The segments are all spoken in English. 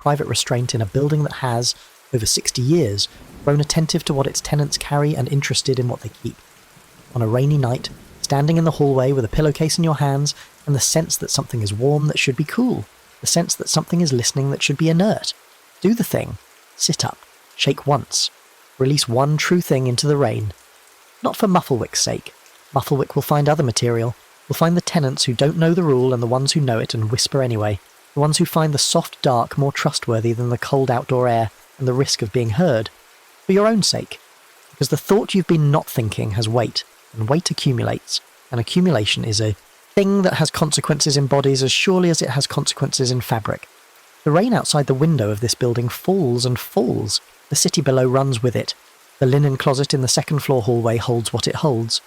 private restraint in a building that has, over 60 years, grown attentive to what its tenants carry and interested in what they keep. On a rainy night, standing in the hallway with a pillowcase in your hands and the sense that something is warm that should be cool, the sense that something is listening that should be inert. Do the thing. Sit up. Shake once. Release one true thing into the rain. Not for Mufflewick's sake. Mufflewick will find other material. Will find the tenants who don't know the rule and the ones who know it and whisper anyway. The ones who find the soft dark more trustworthy than the cold outdoor air and the risk of being heard. For your own sake. Because the thought you've been not thinking has weight, and weight accumulates, and accumulation is a thing that has consequences in bodies as surely as it has consequences in fabric. The rain outside the window of this building falls and falls. The city below runs with it. The linen closet in the second-floor hallway holds what it holds.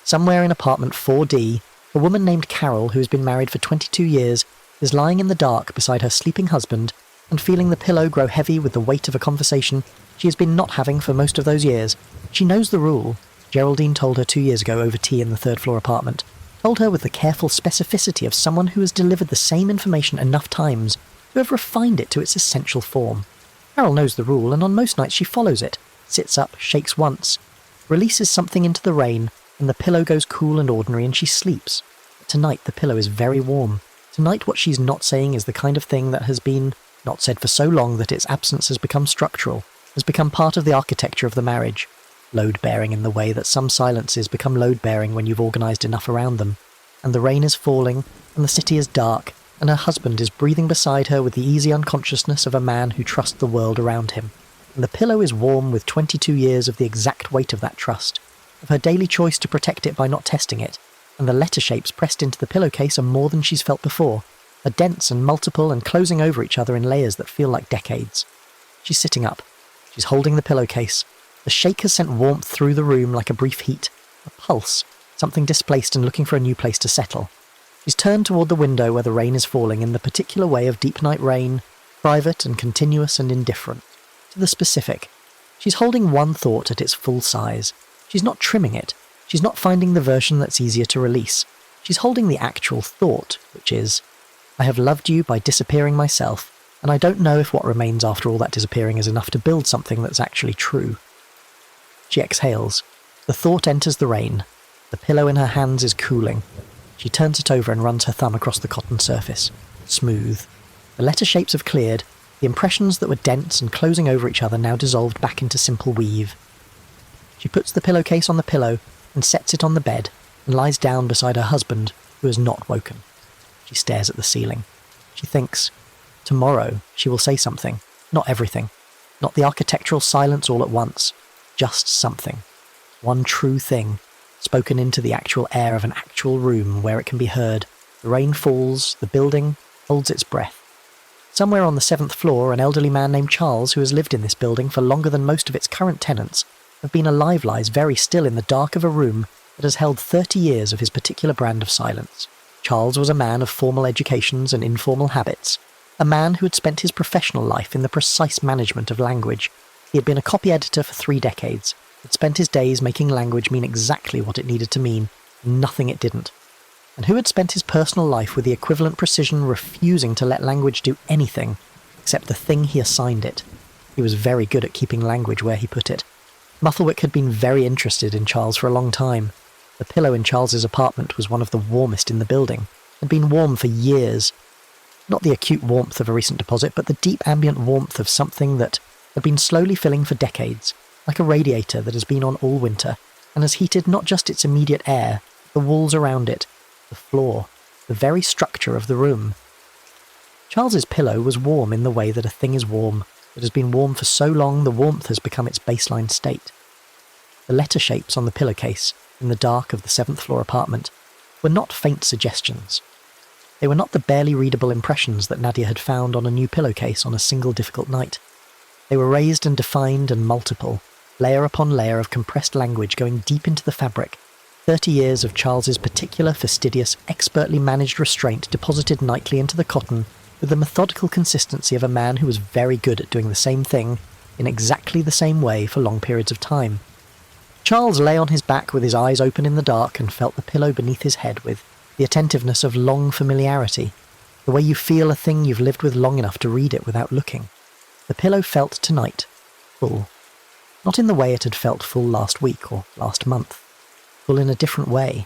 Somewhere in apartment 4D, a woman named Carol, who has been married for 22 years, is lying in the dark beside her sleeping husband and feeling the pillow grow heavy with the weight of a conversation she has been not having for most of those years. She knows the rule. Geraldine told her 2 years ago over tea in the third-floor apartment. Told her with the careful specificity of someone who has delivered the same information enough times to have refined it to its essential form. Carol knows the rule, and on most nights she follows it, sits up, shakes once, releases something into the rain, and the pillow goes cool and ordinary and she sleeps. But tonight the pillow is very warm. Tonight what she's not saying is the kind of thing that has been not said for so long that its absence has become structural, has become part of the architecture of the marriage, load-bearing in the way that some silences become load-bearing when you've organised enough around them. And the rain is falling, and the city is dark, and her husband is breathing beside her with the easy unconsciousness of a man who trusts the world around him. And the pillow is warm with 22 years of the exact weight of that trust, of her daily choice to protect it by not testing it, and the letter shapes pressed into the pillowcase are more than she's felt before, are dense and multiple and closing over each other in layers that feel like decades. She's sitting up. She's holding the pillowcase. The shake has sent warmth through the room like a brief heat, a pulse, something displaced and looking for a new place to settle. She's turned toward the window where the rain is falling in the particular way of deep night rain, private and continuous and indifferent, to the specific. She's holding one thought at its full size. She's not trimming it. She's not finding the version that's easier to release. She's holding the actual thought, which is, I have loved you by disappearing myself, and I don't know if what remains after all that disappearing is enough to build something that's actually true. She exhales. The thought enters the rain. The pillow in her hands is cooling. She turns it over and runs her thumb across the cotton surface. Smooth. The letter shapes have cleared. The impressions that were dense and closing over each other now dissolved back into simple weave. She puts the pillowcase on the pillow and sets it on the bed and lies down beside her husband, who has not woken. She stares at the ceiling. She thinks, tomorrow she will say something, not everything, not the architectural silence all at once, just something. One true thing, spoken into the actual air of an actual room where it can be heard. The rain falls, the building holds its breath. Somewhere on the 7th floor, an elderly man named Charles, who has lived in this building for longer than most of its current tenants, have been alive, lies very still in the dark of a room that has held 30 years of his particular brand of silence. Charles was a man of formal educations and informal habits, a man who had spent his professional life in the precise management of language. He had been a copy editor for 3 decades, had spent his days making language mean exactly what it needed to mean, and nothing it didn't, and who had spent his personal life with the equivalent precision refusing to let language do anything except the thing he assigned it. He was very good at keeping language where he put it. Mufflewick had been very interested in Charles for a long time. The pillow in Charles's apartment was one of the warmest in the building, had been warm for years. Not the acute warmth of a recent deposit, but the deep ambient warmth of something that had been slowly filling for decades, like a radiator that has been on all winter, and has heated not just its immediate air, the walls around it, the floor, the very structure of the room. Charles's pillow was warm in the way that a thing is warm. It has been warm for so long the warmth has become its baseline state. The letter shapes on the pillowcase, in the dark of the 7th floor apartment, were not faint suggestions. They were not the barely readable impressions that Nadia had found on a new pillowcase on a single difficult night. They were raised and defined and multiple, layer upon layer of compressed language going deep into the fabric, 30 years of Charles's particular fastidious, expertly managed restraint deposited nightly into the cotton with the methodical consistency of a man who was very good at doing the same thing in exactly the same way for long periods of time. Charles lay on his back with his eyes open in the dark and felt the pillow beneath his head with the attentiveness of long familiarity. The way you feel a thing you've lived with long enough to read it without looking. The pillow felt tonight full. Not in the way it had felt full last week or last month. Full in a different way.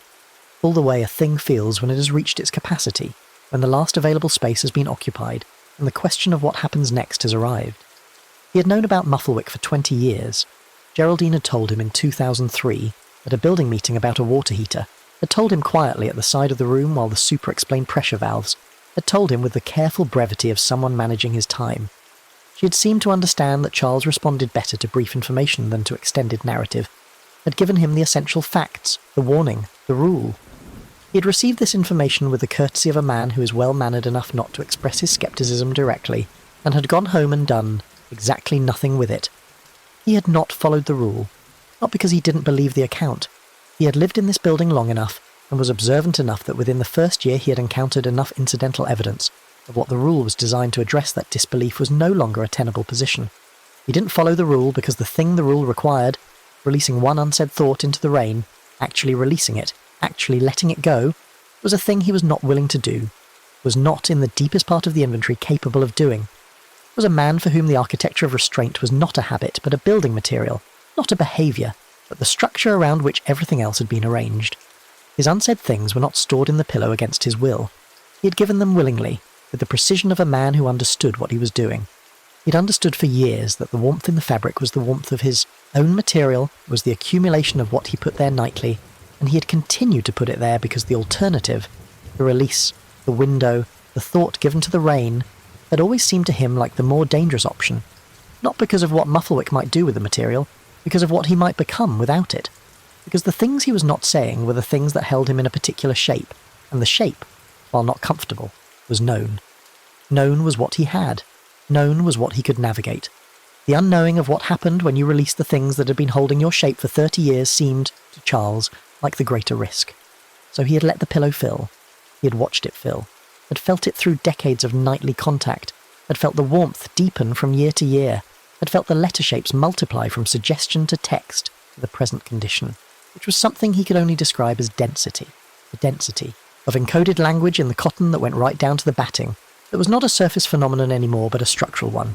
Full the way a thing feels when it has reached its capacity, when the last available space has been occupied, and the question of what happens next has arrived. He had known about Mufflewick for 20 years. Geraldine had told him in 2003, at a building meeting about a water heater, had told him quietly at the side of the room while the super explained pressure valves, had told him with the careful brevity of someone managing his time. She had seemed to understand that Charles responded better to brief information than to extended narrative, had given him the essential facts, the warning, the rule. He had received this information with the courtesy of a man who is well-mannered enough not to express his scepticism directly, and had gone home and done exactly nothing with it. He had not followed the rule, not because he didn't believe the account. He had lived in this building long enough, and was observant enough that within the first year he had encountered enough incidental evidence of what the rule was designed to address that disbelief was no longer a tenable position. He didn't follow the rule because the thing the rule required, releasing one unsaid thought into the rain, actually releasing it, actually letting it go, was a thing he was not willing to do, was not in the deepest part of the inventory capable of doing, was a man for whom the architecture of restraint was not a habit but a building material, not a behaviour, but the structure around which everything else had been arranged. His unsaid things were not stored in the pillow against his will. He had given them willingly, with the precision of a man who understood what he was doing. He'd understood for years that the warmth in the fabric was the warmth of his own material, was the accumulation of what he put there nightly, and he had continued to put it there because the alternative, the release, the window, the thought given to the rain, had always seemed to him like the more dangerous option, not because of what Mufflewick might do with the material, because of what he might become without it, because the things he was not saying were the things that held him in a particular shape, and the shape, while not comfortable, was known. Known was what he had. Known was what he could navigate. The unknowing of what happened when you released the things that had been holding your shape for 30 years seemed, to Charles, like the greater risk. So he had let the pillow fill. He had watched it fill, had felt it through decades of nightly contact, had felt the warmth deepen from year to year, had felt the letter shapes multiply from suggestion to text to the present condition, which was something he could only describe as density. The density of encoded language in the cotton that went right down to the batting, that was not a surface phenomenon anymore but a structural one.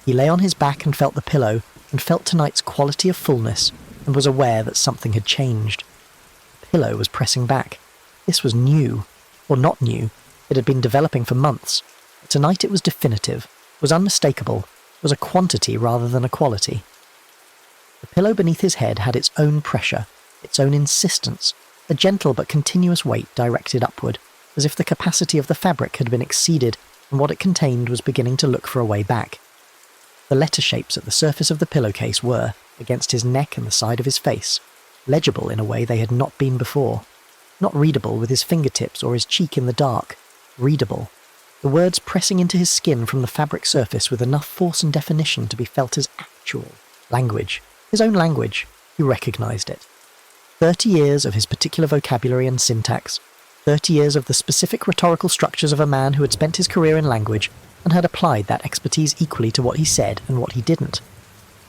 He lay on his back and felt the pillow, and felt tonight's quality of fullness, and was aware that something had changed. The pillow was pressing back. This was new. Or not new. It had been developing for months. But tonight it was definitive, was unmistakable, was a quantity rather than a quality. The pillow beneath his head had its own pressure, its own insistence, a gentle but continuous weight directed upward, as if the capacity of the fabric had been exceeded and what it contained was beginning to look for a way back. The letter shapes at the surface of the pillowcase were, against his neck and the side of his face, legible in a way they had not been before. Not readable with his fingertips or his cheek in the dark. Readable. The words pressing into his skin from the fabric surface with enough force and definition to be felt as actual. Language. His own language. He recognised it. 30 years of his particular vocabulary and syntax. 30 years of the specific rhetorical structures of a man who had spent his career in language and had applied that expertise equally to what he said and what he didn't.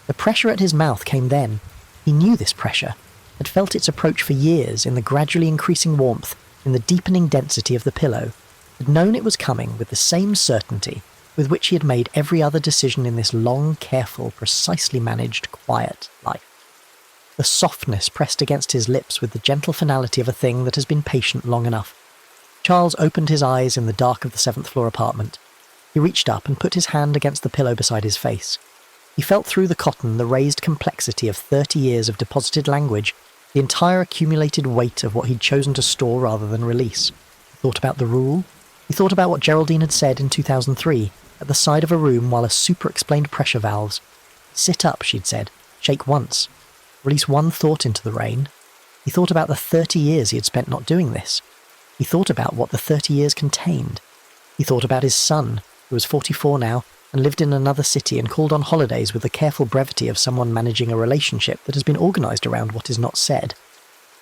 The pressure at his mouth came then. He knew this pressure, had felt its approach for years in the gradually increasing warmth, in the deepening density of the pillow, had known it was coming with the same certainty with which he had made every other decision in this long, careful, precisely managed, quiet life. The softness pressed against his lips with the gentle finality of a thing that has been patient long enough. Charles opened his eyes in the dark of the 7th floor apartment. He reached up and put his hand against the pillow beside his face. He felt through the cotton the raised complexity of 30 years of deposited language, the entire accumulated weight of what he'd chosen to store rather than release. He thought about the rule. He thought about what Geraldine had said in 2003, at the side of a room while a super-explained pressure valves. Sit up, she'd said. Shake once. Release one thought into the rain. He thought about the 30 years he had spent not doing this. He thought about what the 30 years contained. He thought about his son, who was 44 now, and lived in another city and called on holidays with the careful brevity of someone managing a relationship that has been organised around what is not said.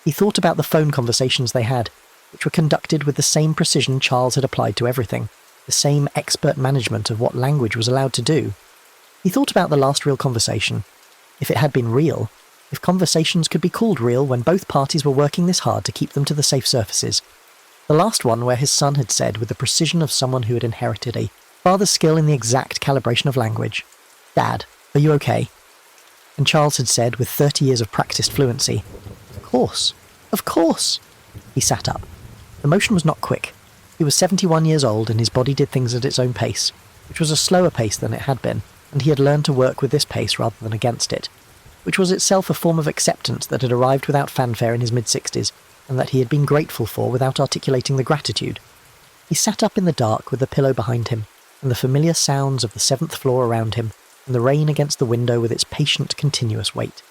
He thought about the phone conversations they had, which were conducted with the same precision Charles had applied to everything, the same expert management of what language was allowed to do. He thought about the last real conversation. If it had been real, if conversations could be called real when both parties were working this hard to keep them to the safe surfaces. The last one where his son had said, with the precision of someone who had inherited a father's skill in the exact calibration of language, "Dad, are you okay?" And Charles had said, with 30 years of practiced fluency, "Of course, of course." He sat up. The motion was not quick. He was 71 years old and his body did things at its own pace, which was a slower pace than it had been, and he had learned to work with this pace rather than against it, which was itself a form of acceptance that had arrived without fanfare in his mid-60s, and that he had been grateful for without articulating the gratitude. He sat up in the dark with the pillow behind him, and the familiar sounds of the 7th floor around him, and the rain against the window with its patient, continuous weight.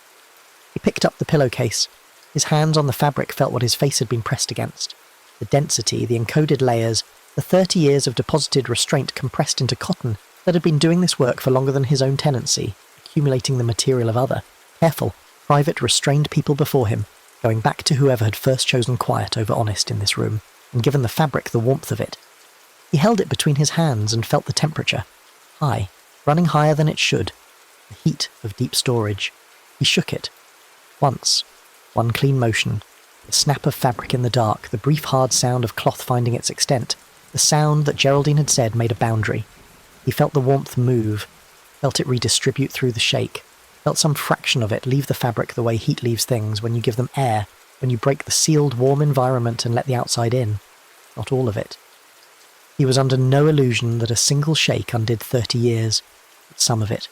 He picked up the pillowcase. His hands on the fabric felt what his face had been pressed against. The density, the encoded layers, the 30 years of deposited restraint compressed into cotton that had been doing this work for longer than his own tenancy, accumulating the material of other, careful, private, restrained people before him, going back to whoever had first chosen quiet over honest in this room, and given the fabric the warmth of it. He held it between his hands and felt the temperature. High, running higher than it should. The heat of deep storage. He shook it. Once. One clean motion. The snap of fabric in the dark, the brief hard sound of cloth finding its extent, the sound that Geraldine had said made a boundary. He felt the warmth move, felt it redistribute through the shake, felt some fraction of it leave the fabric the way heat leaves things when you give them air, when you break the sealed, warm environment and let the outside in. Not all of it. He was under no illusion that a single shake undid 30 years, but some of it.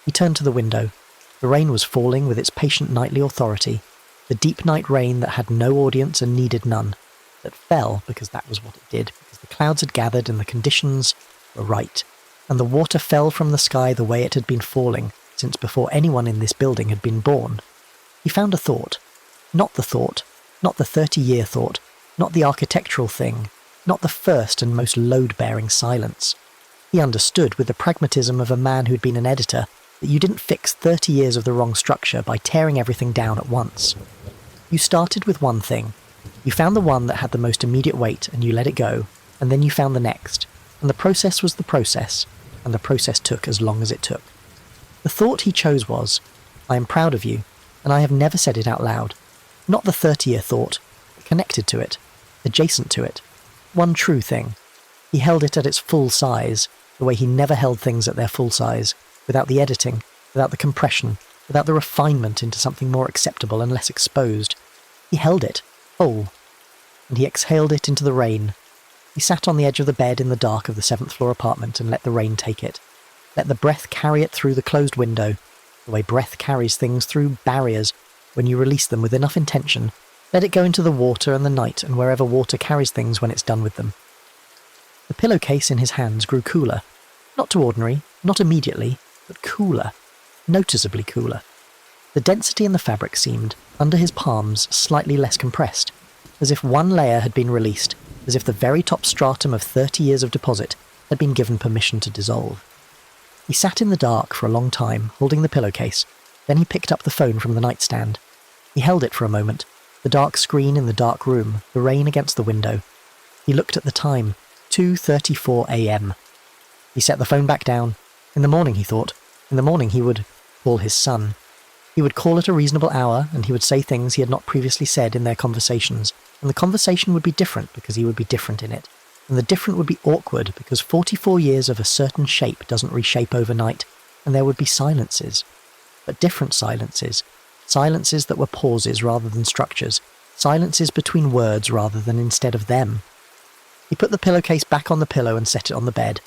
He turned to the window. The rain was falling with its patient nightly authority, the deep night rain that had no audience and needed none, that fell because that was what it did, because the clouds had gathered and the conditions were right, and the water fell from the sky the way it had been falling since before anyone in this building had been born. He found a thought. Not the thought, not the 30-year thought, not the architectural thing, not the first and most load-bearing silence. He understood with the pragmatism of a man who'd been an editor that you didn't fix 30 years of the wrong structure by tearing everything down at once. You started with one thing. You found the one that had the most immediate weight and you let it go, and then you found the next, and the process was the process, and the process took as long as it took. The thought he chose was, "I am proud of you," and I have never said it out loud. Not the 30-year thought, but connected to it, adjacent to it. One true thing. He held it at its full size, the way he never held things at their full size, without the editing, without the compression, without the refinement into something more acceptable and less exposed. He held it, whole, and he exhaled it into the rain. He sat on the edge of the bed in the dark of the 7th floor apartment and let the rain take it. Let the breath carry it through the closed window, the way breath carries things through barriers when you release them with enough intention. Let it go into the water and the night and wherever water carries things when it's done with them. The pillowcase in his hands grew cooler. Not too ordinary, not immediately, but cooler. Noticeably cooler. The density in the fabric seemed, under his palms, slightly less compressed, as if one layer had been released, as if the very top stratum of 30 years of deposit had been given permission to dissolve. He sat in the dark for a long time, holding the pillowcase. Then he picked up the phone from the nightstand. He held it for a moment, the dark screen in the dark room, the rain against the window. He looked at the time, 2:34 a.m. He set the phone back down. In the morning, he thought. In the morning he would call his son. He would call at a reasonable hour, and he would say things he had not previously said in their conversations, and the conversation would be different because he would be different in it. And the different would be awkward because 44 years of a certain shape doesn't reshape overnight, and there would be silences. But different silences. Silences that were pauses rather than structures. Silences between words rather than instead of them. He put the pillowcase back on the pillow and set it on the bed.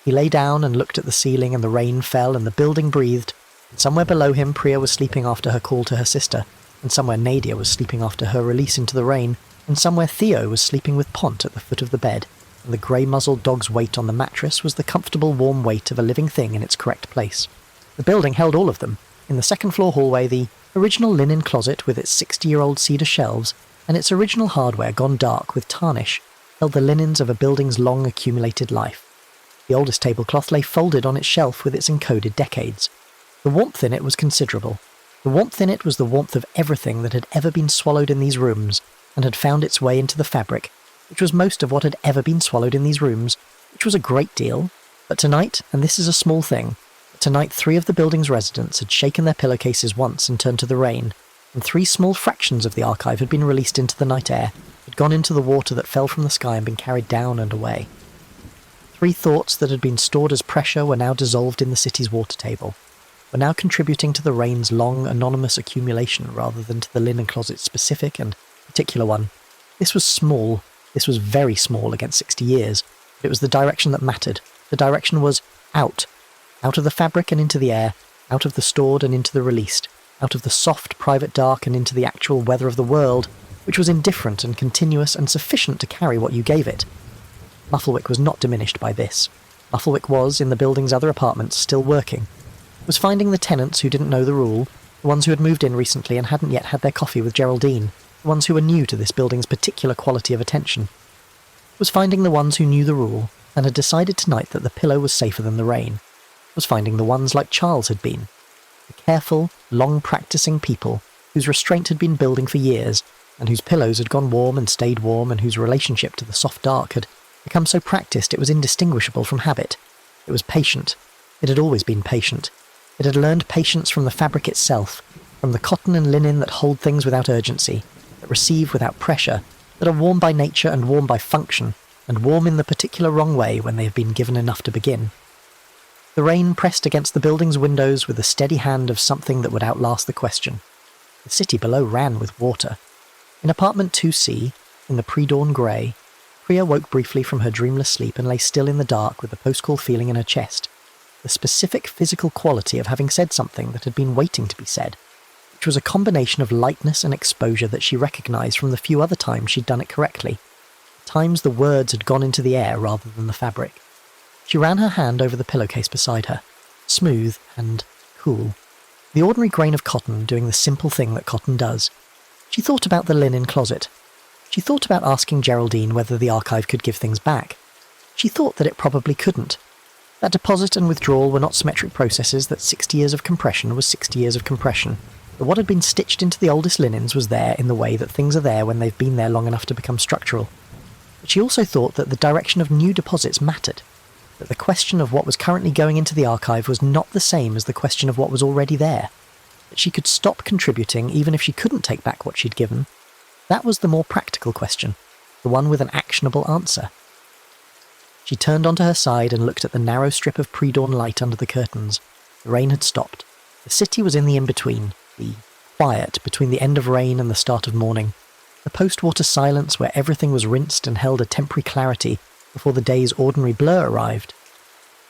He lay down and looked at the ceiling, and the rain fell and the building breathed. And somewhere below him Priya was sleeping after her call to her sister, and somewhere Nadia was sleeping after her release into the rain, and somewhere Theo was sleeping with Pont at the foot of the bed, and the grey-muzzled dog's weight on the mattress was the comfortable warm weight of a living thing in its correct place. The building held all of them. In the second-floor hallway, the original linen closet with its 60-year-old cedar shelves, and its original hardware gone dark with tarnish, held the linens of a building's long accumulated life. The oldest tablecloth lay folded on its shelf with its encoded decades. The warmth in it was considerable. The warmth in it was the warmth of everything that had ever been swallowed in these rooms, and had found its way into the fabric, which was most of what had ever been swallowed in these rooms, which was a great deal. But tonight, and this is a small thing, but tonight 3 of the building's residents had shaken their pillowcases once and turned to the rain, and 3 small fractions of the archive had been released into the night air, had gone into the water that fell from the sky and been carried down and away. 3 thoughts that had been stored as pressure were now dissolved in the city's water table, were now contributing to the rain's long, anonymous accumulation rather than to the linen closet's specific and particular one. This was small, this was very small against 60 years, but it was the direction that mattered. The direction was out of the fabric and into the air, out of the stored and into the released, out of the soft, private dark and into the actual weather of the world, which was indifferent and continuous and sufficient to carry what you gave it. Mufflewick was not diminished by this. Mufflewick was, in the building's other apartments, still working. Was finding the tenants who didn't know the rule, the ones who had moved in recently and hadn't yet had their coffee with Geraldine, the ones who were new to this building's particular quality of attention. Was finding the ones who knew the rule and had decided tonight that the pillow was safer than the rain. Was finding the ones like Charles had been. The careful, long-practicing people whose restraint had been building for years, and whose pillows had gone warm and stayed warm, and whose relationship to the soft dark had become so practiced it was indistinguishable from habit. It was patient. It had always been patient. It had learned patience from the fabric itself, from the cotton and linen that hold things without urgency, that receive without pressure, that are warm by nature and warm by function, and warm in the particular wrong way when they have been given enough to begin. The rain pressed against the building's windows with the steady hand of something that would outlast the question. The city below ran with water. In apartment 2C, in the pre-dawn grey, Priya woke briefly from her dreamless sleep and lay still in the dark with the post-call feeling in her chest, the specific physical quality of having said something that had been waiting to be said, which was a combination of lightness and exposure that she recognised from the few other times she'd done it correctly, times the words had gone into the air rather than the fabric. She ran her hand over the pillowcase beside her, smooth and cool, the ordinary grain of cotton doing the simple thing that cotton does. She thought about the linen closet. She thought about asking Geraldine whether the archive could give things back. She thought that it probably couldn't. That deposit and withdrawal were not symmetric processes, that 60 years of compression was 60 years of compression, that what had been stitched into the oldest linens was there in the way that things are there when they've been there long enough to become structural. But she also thought that the direction of new deposits mattered, that the question of what was currently going into the archive was not the same as the question of what was already there, that she could stop contributing even if she couldn't take back what she'd given. That was the more practical question, the one with an actionable answer. She turned onto her side and looked at the narrow strip of pre-dawn light under the curtains. The rain had stopped. The city was in the in-between, the quiet between the end of rain and the start of morning, the post-water silence where everything was rinsed and held a temporary clarity before the day's ordinary blur arrived.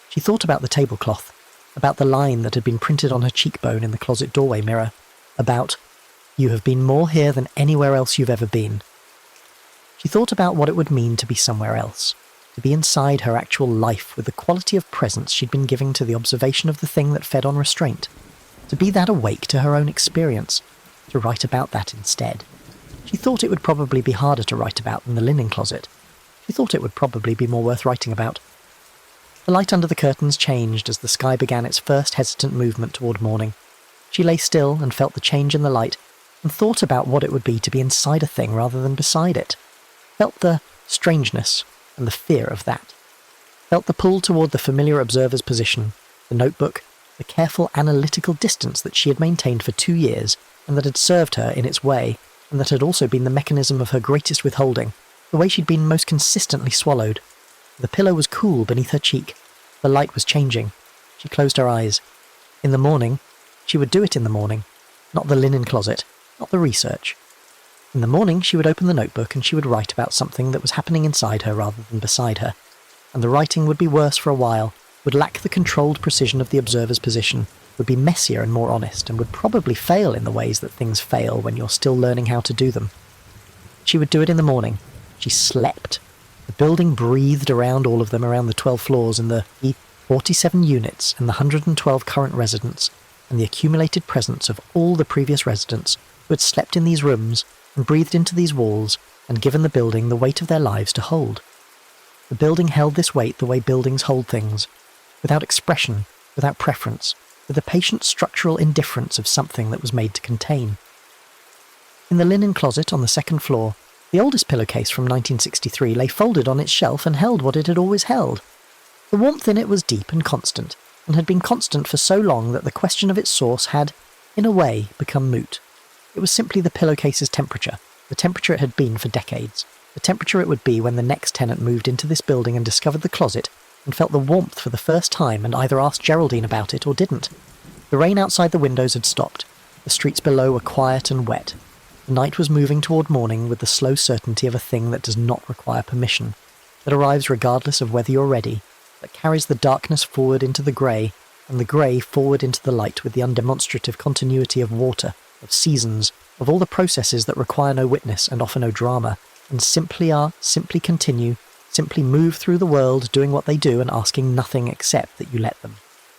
She thought about the tablecloth, about the line that had been printed on her cheekbone in the closet doorway mirror, about, "You have been more here than anywhere else you've ever been." She thought about what it would mean to be somewhere else, to be inside her actual life with the quality of presence she'd been giving to the observation of the thing that fed on restraint, to be that awake to her own experience, to write about that instead. She thought it would probably be harder to write about than the linen closet. She thought it would probably be more worth writing about. The light under the curtains changed as the sky began its first hesitant movement toward morning. She lay still and felt the change in the light, and thought about what it would be to be inside a thing rather than beside it. Felt the strangeness and the fear of that. Felt the pull toward the familiar observer's position, the notebook, the careful analytical distance that she had maintained for 2 years, and that had served her in its way, and that had also been the mechanism of her greatest withholding, the way she'd been most consistently swallowed. The pillow was cool beneath her cheek. The light was changing. She closed her eyes. In the morning, she would do it in the morning. Not the linen closet, not the research. In the morning, she would open the notebook and she would write about something that was happening inside her rather than beside her. And the writing would be worse for a while, would lack the controlled precision of the observer's position, would be messier and more honest, and would probably fail in the ways that things fail when you're still learning how to do them. She would do it in the morning. She slept. The building breathed around all of them, around the 12 floors and the 47 units and the 112 current residents, and the accumulated presence of all the previous residents who had slept in these rooms and breathed into these walls and given the building the weight of their lives to hold. The building held this weight the way buildings hold things, without expression, without preference, with the patient structural indifference of something that was made to contain. In the linen closet on the second floor, the oldest pillowcase from 1963 lay folded on its shelf and held what it had always held. The warmth in it was deep and constant, and had been constant for so long that the question of its source had, in a way, become moot. It was simply the pillowcase's temperature, the temperature it had been for decades, the temperature it would be when the next tenant moved into this building and discovered the closet and felt the warmth for the first time and either asked Geraldine about it or didn't. The rain outside the windows had stopped. The streets below were quiet and wet. The night was moving toward morning with the slow certainty of a thing that does not require permission, that arrives regardless of whether you're ready, that carries the darkness forward into the grey, and the grey forward into the light with the undemonstrative continuity of water, of seasons, of all the processes that require no witness and offer no drama, and simply continue, simply move through the world doing what they do and asking nothing except that you let them.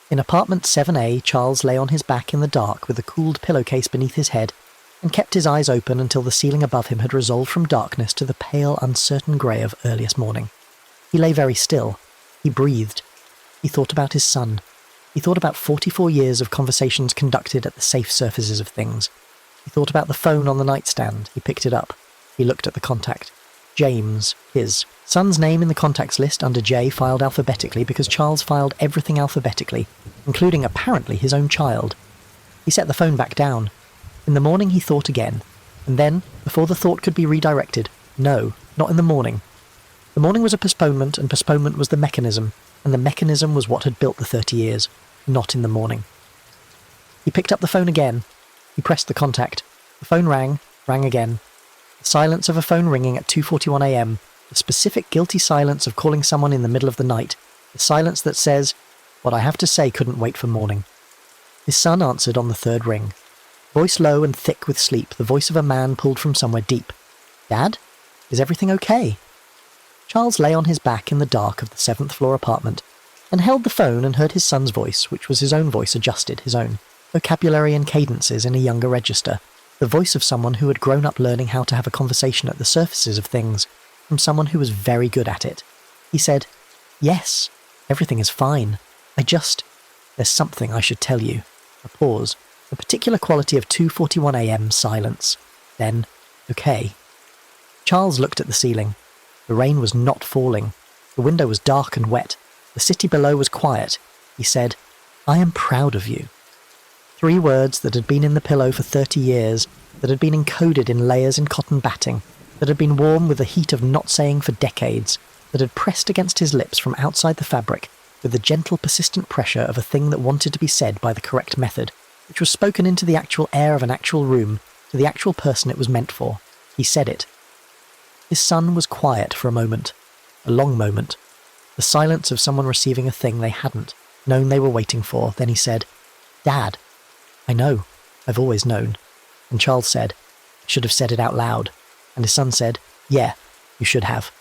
In apartment 7A, Charles lay on his back in the dark with a cooled pillowcase beneath his head, and kept his eyes open until the ceiling above him had resolved from darkness to the pale, uncertain grey of earliest morning. He lay very still. He breathed. He thought about his son. He thought about 44 years of conversations conducted at the safe surfaces of things. He thought about the phone on the nightstand. He picked it up. He looked at the contact. James, his son's name in the contacts list under J filed alphabetically because Charles filed everything alphabetically, including apparently his own child. He set the phone back down. In the morning he thought again, and then, before the thought could be redirected, no, not in the morning. The morning was a postponement, and postponement was the mechanism, and the mechanism was what had built the 30 years, not in the morning. He picked up the phone again. He pressed the contact. The phone rang again. The silence of a phone ringing at 2:41 a.m., the specific guilty silence of calling someone in the middle of the night, the silence that says, "What I have to say couldn't wait for morning." His son answered on the third ring. Voice low and thick with sleep, the voice of a man pulled from somewhere deep. "Dad? Is everything okay?" Charles lay on his back in the dark of the 7th floor apartment, and held the phone and heard his son's voice, which was his own voice adjusted, his own vocabulary and cadences in a younger register, the voice of someone who had grown up learning how to have a conversation at the surfaces of things, from someone who was very good at it. He said, "Yes, everything is fine. There's something I should tell you." A pause. A particular quality of 2:41 a.m. silence. Then, "Okay." Charles looked at the ceiling. The rain was not falling. The window was dark and wet. The city below was quiet. He said, "I am proud of you." 3 words that had been in the pillow for 30 years, that had been encoded in layers in cotton batting, that had been warm with the heat of not saying for decades, that had pressed against his lips from outside the fabric with the gentle, persistent pressure of a thing that wanted to be said by the correct method, which was spoken into the actual air of an actual room, to the actual person it was meant for. He said it. His son was quiet for a moment, a long moment, the silence of someone receiving a thing they hadn't known they were waiting for. Then he said, "Dad." "I know. I've always known." And Charles said, "I should have said it out loud." And his son said, "Yeah, you should have."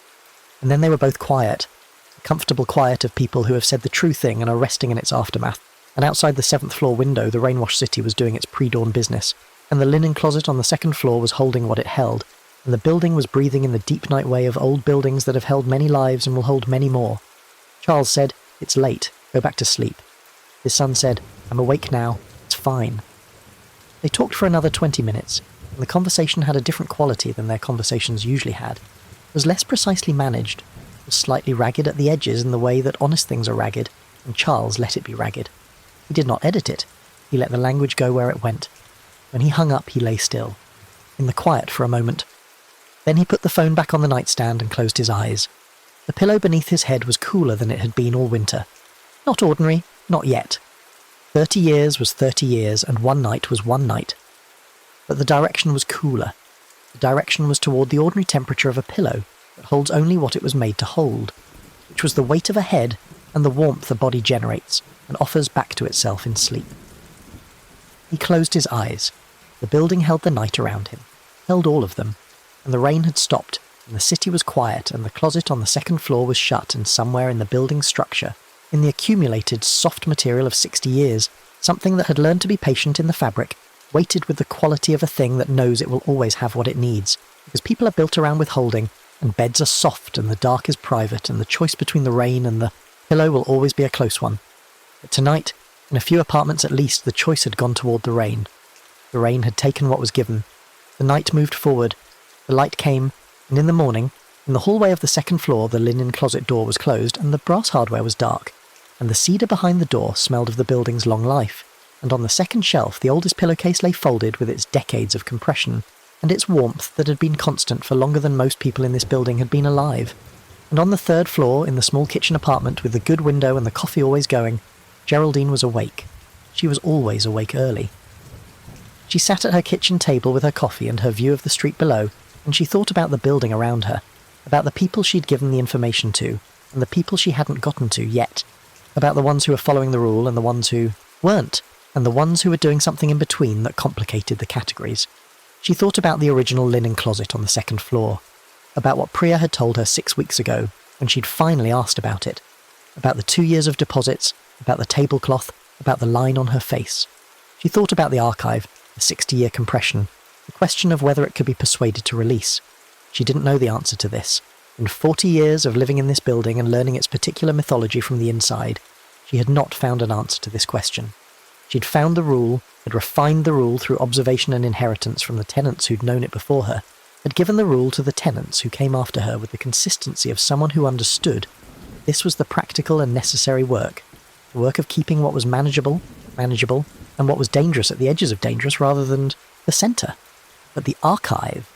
And then they were both quiet, the comfortable quiet of people who have said the true thing and are resting in its aftermath. And outside the 7th floor window, the rainwashed city was doing its pre-dawn business, and the linen closet on the 2nd floor was holding what it held, and the building was breathing in the deep night way of old buildings that have held many lives and will hold many more. Charles said, "It's late. Go back to sleep." His son said, "I'm awake now. It's fine." They talked for another 20 minutes, and the conversation had a different quality than their conversations usually had. It was less precisely managed. It was slightly ragged at the edges in the way that honest things are ragged, and Charles let it be ragged. He did not edit it. He let the language go where it went. When he hung up, he lay still, in the quiet for a moment. Then he put the phone back on the nightstand and closed his eyes. The pillow beneath his head was cooler than it had been all winter. Not ordinary, not yet. 30 years was 30 years, and one night was one night. But the direction was cooler. The direction was toward the ordinary temperature of a pillow that holds only what it was made to hold, which was the weight of a head and the warmth a body generates and offers back to itself in sleep. He closed his eyes. The building held the night around him, held all of them, and the rain had stopped, and the city was quiet, and the closet on the 2nd floor was shut, and somewhere in the building's structure, in the accumulated soft material of 60 years, something that had learned to be patient in the fabric, waited with the quality of a thing that knows it will always have what it needs, because people are built around withholding, and beds are soft, and the dark is private, and the choice between the rain and the pillow will always be a close one. But tonight, in a few apartments at least, the choice had gone toward the rain. The rain had taken what was given. The night moved forward. The light came, and in the morning, in the hallway of the 2nd floor, the linen closet door was closed, and the brass hardware was dark, and the cedar behind the door smelled of the building's long life, and on the 2nd shelf the oldest pillowcase lay folded with its decades of compression, and its warmth that had been constant for longer than most people in this building had been alive. And on the third floor, in the small kitchen apartment with the good window and the coffee always going, Geraldine was awake. She was always awake early. She sat at her kitchen table with her coffee and her view of the street below, and she thought about the building around her, about the people she'd given the information to, and the people she hadn't gotten to yet, about the ones who were following the rule and the ones who weren't, and the ones who were doing something in between that complicated the categories. She thought about the original linen closet on the second floor, about what Priya had told her 6 weeks ago when she'd finally asked about it, about the 2 years of deposits, about the tablecloth, about the line on her face. She thought about the archive, the 60-year compression, the question of whether it could be persuaded to release. She didn't know the answer to this. In 40 years of living in this building and learning its particular mythology from the inside, she had not found an answer to this question. She'd found the rule, had refined the rule through observation and inheritance from the tenants who'd known it before her, had given the rule to the tenants who came after her with the consistency of someone who understood. This was the practical and necessary work, the work of keeping what was manageable, and what was dangerous at the edges of dangerous rather than the centre. But the archive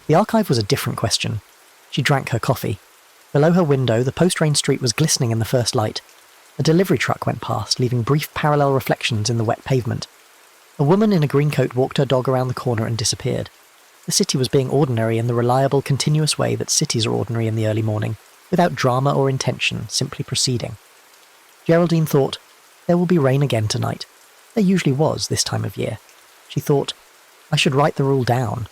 was a different question. She drank her coffee. Below her window, the post-rain street was glistening in the first light. A delivery truck went past, leaving brief parallel reflections in the wet pavement. A woman in a green coat walked her dog around the corner and disappeared. The city was being ordinary in the reliable, continuous way that cities are ordinary in the early morning, without drama or intention, simply proceeding. Geraldine thought, there will be rain again tonight. There usually was this time of year. She thought, I should write the rule down.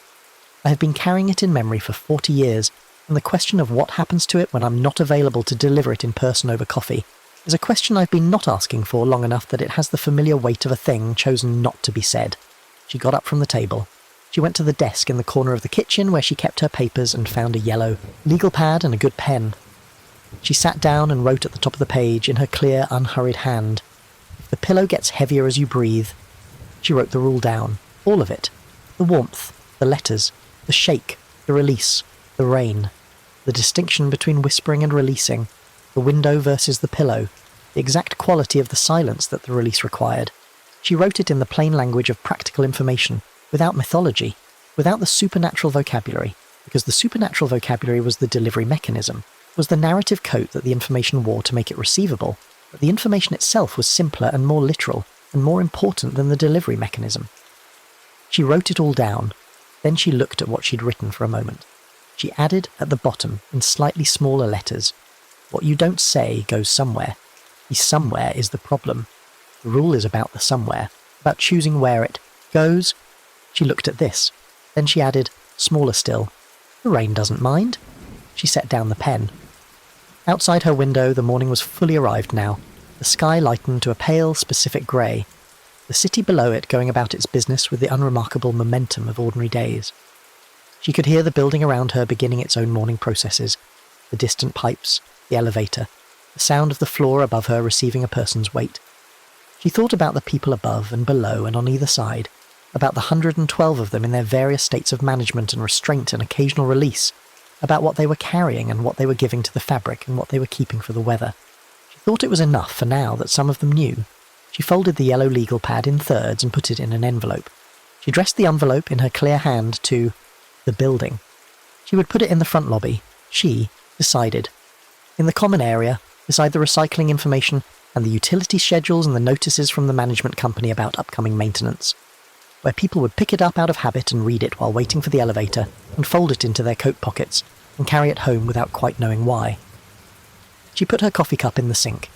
I have been carrying it in memory for 40 years, and the question of what happens to it when I'm not available to deliver it in person over coffee is a question I've been not asking for long enough that it has the familiar weight of a thing chosen not to be said. She got up from the table. She went to the desk in the corner of the kitchen where she kept her papers and found a yellow legal pad and a good pen. She sat down and wrote at the top of the page in her clear, unhurried hand, "If the pillow gets heavier as you breathe." She wrote the rule down, all of it. The warmth, the letters, the shake, the release, the rain, the distinction between whispering and releasing, the window versus the pillow, the exact quality of the silence that the release required. She wrote it in the plain language of practical information, without mythology, without the supernatural vocabulary, because the supernatural vocabulary was the delivery mechanism, was the narrative coat that the information wore to make it receivable, but the information itself was simpler and more literal, and more important than the delivery mechanism. She wrote it all down, then she looked at what she'd written for a moment. She added at the bottom, in slightly smaller letters, "What you don't say goes somewhere. The somewhere is the problem. The rule is about the somewhere, about choosing where it goes." She looked at this. Then she added, smaller still, "The rain doesn't mind." She set down the pen. Outside her window, the morning was fully arrived now. The sky lightened to a pale, specific grey. The city below it going about its business with the unremarkable momentum of ordinary days. She could hear the building around her beginning its own morning processes, the distant pipes, the elevator, the sound of the floor above her receiving a person's weight. She thought about the people above and below and on either side, about the 112 of them in their various states of management and restraint and occasional release, about what they were carrying and what they were giving to the fabric and what they were keeping for the weather. She thought it was enough for now that some of them knew. She folded the yellow legal pad in thirds and put it in an envelope. She addressed the envelope in her clear hand to the building. She would put it in the front lobby. She decided. In the common area, beside the recycling information and the utility schedules and the notices from the management company about upcoming maintenance, where people would pick it up out of habit and read it while waiting for the elevator and fold it into their coat pockets and carry it home without quite knowing why. She put her coffee cup in the sink.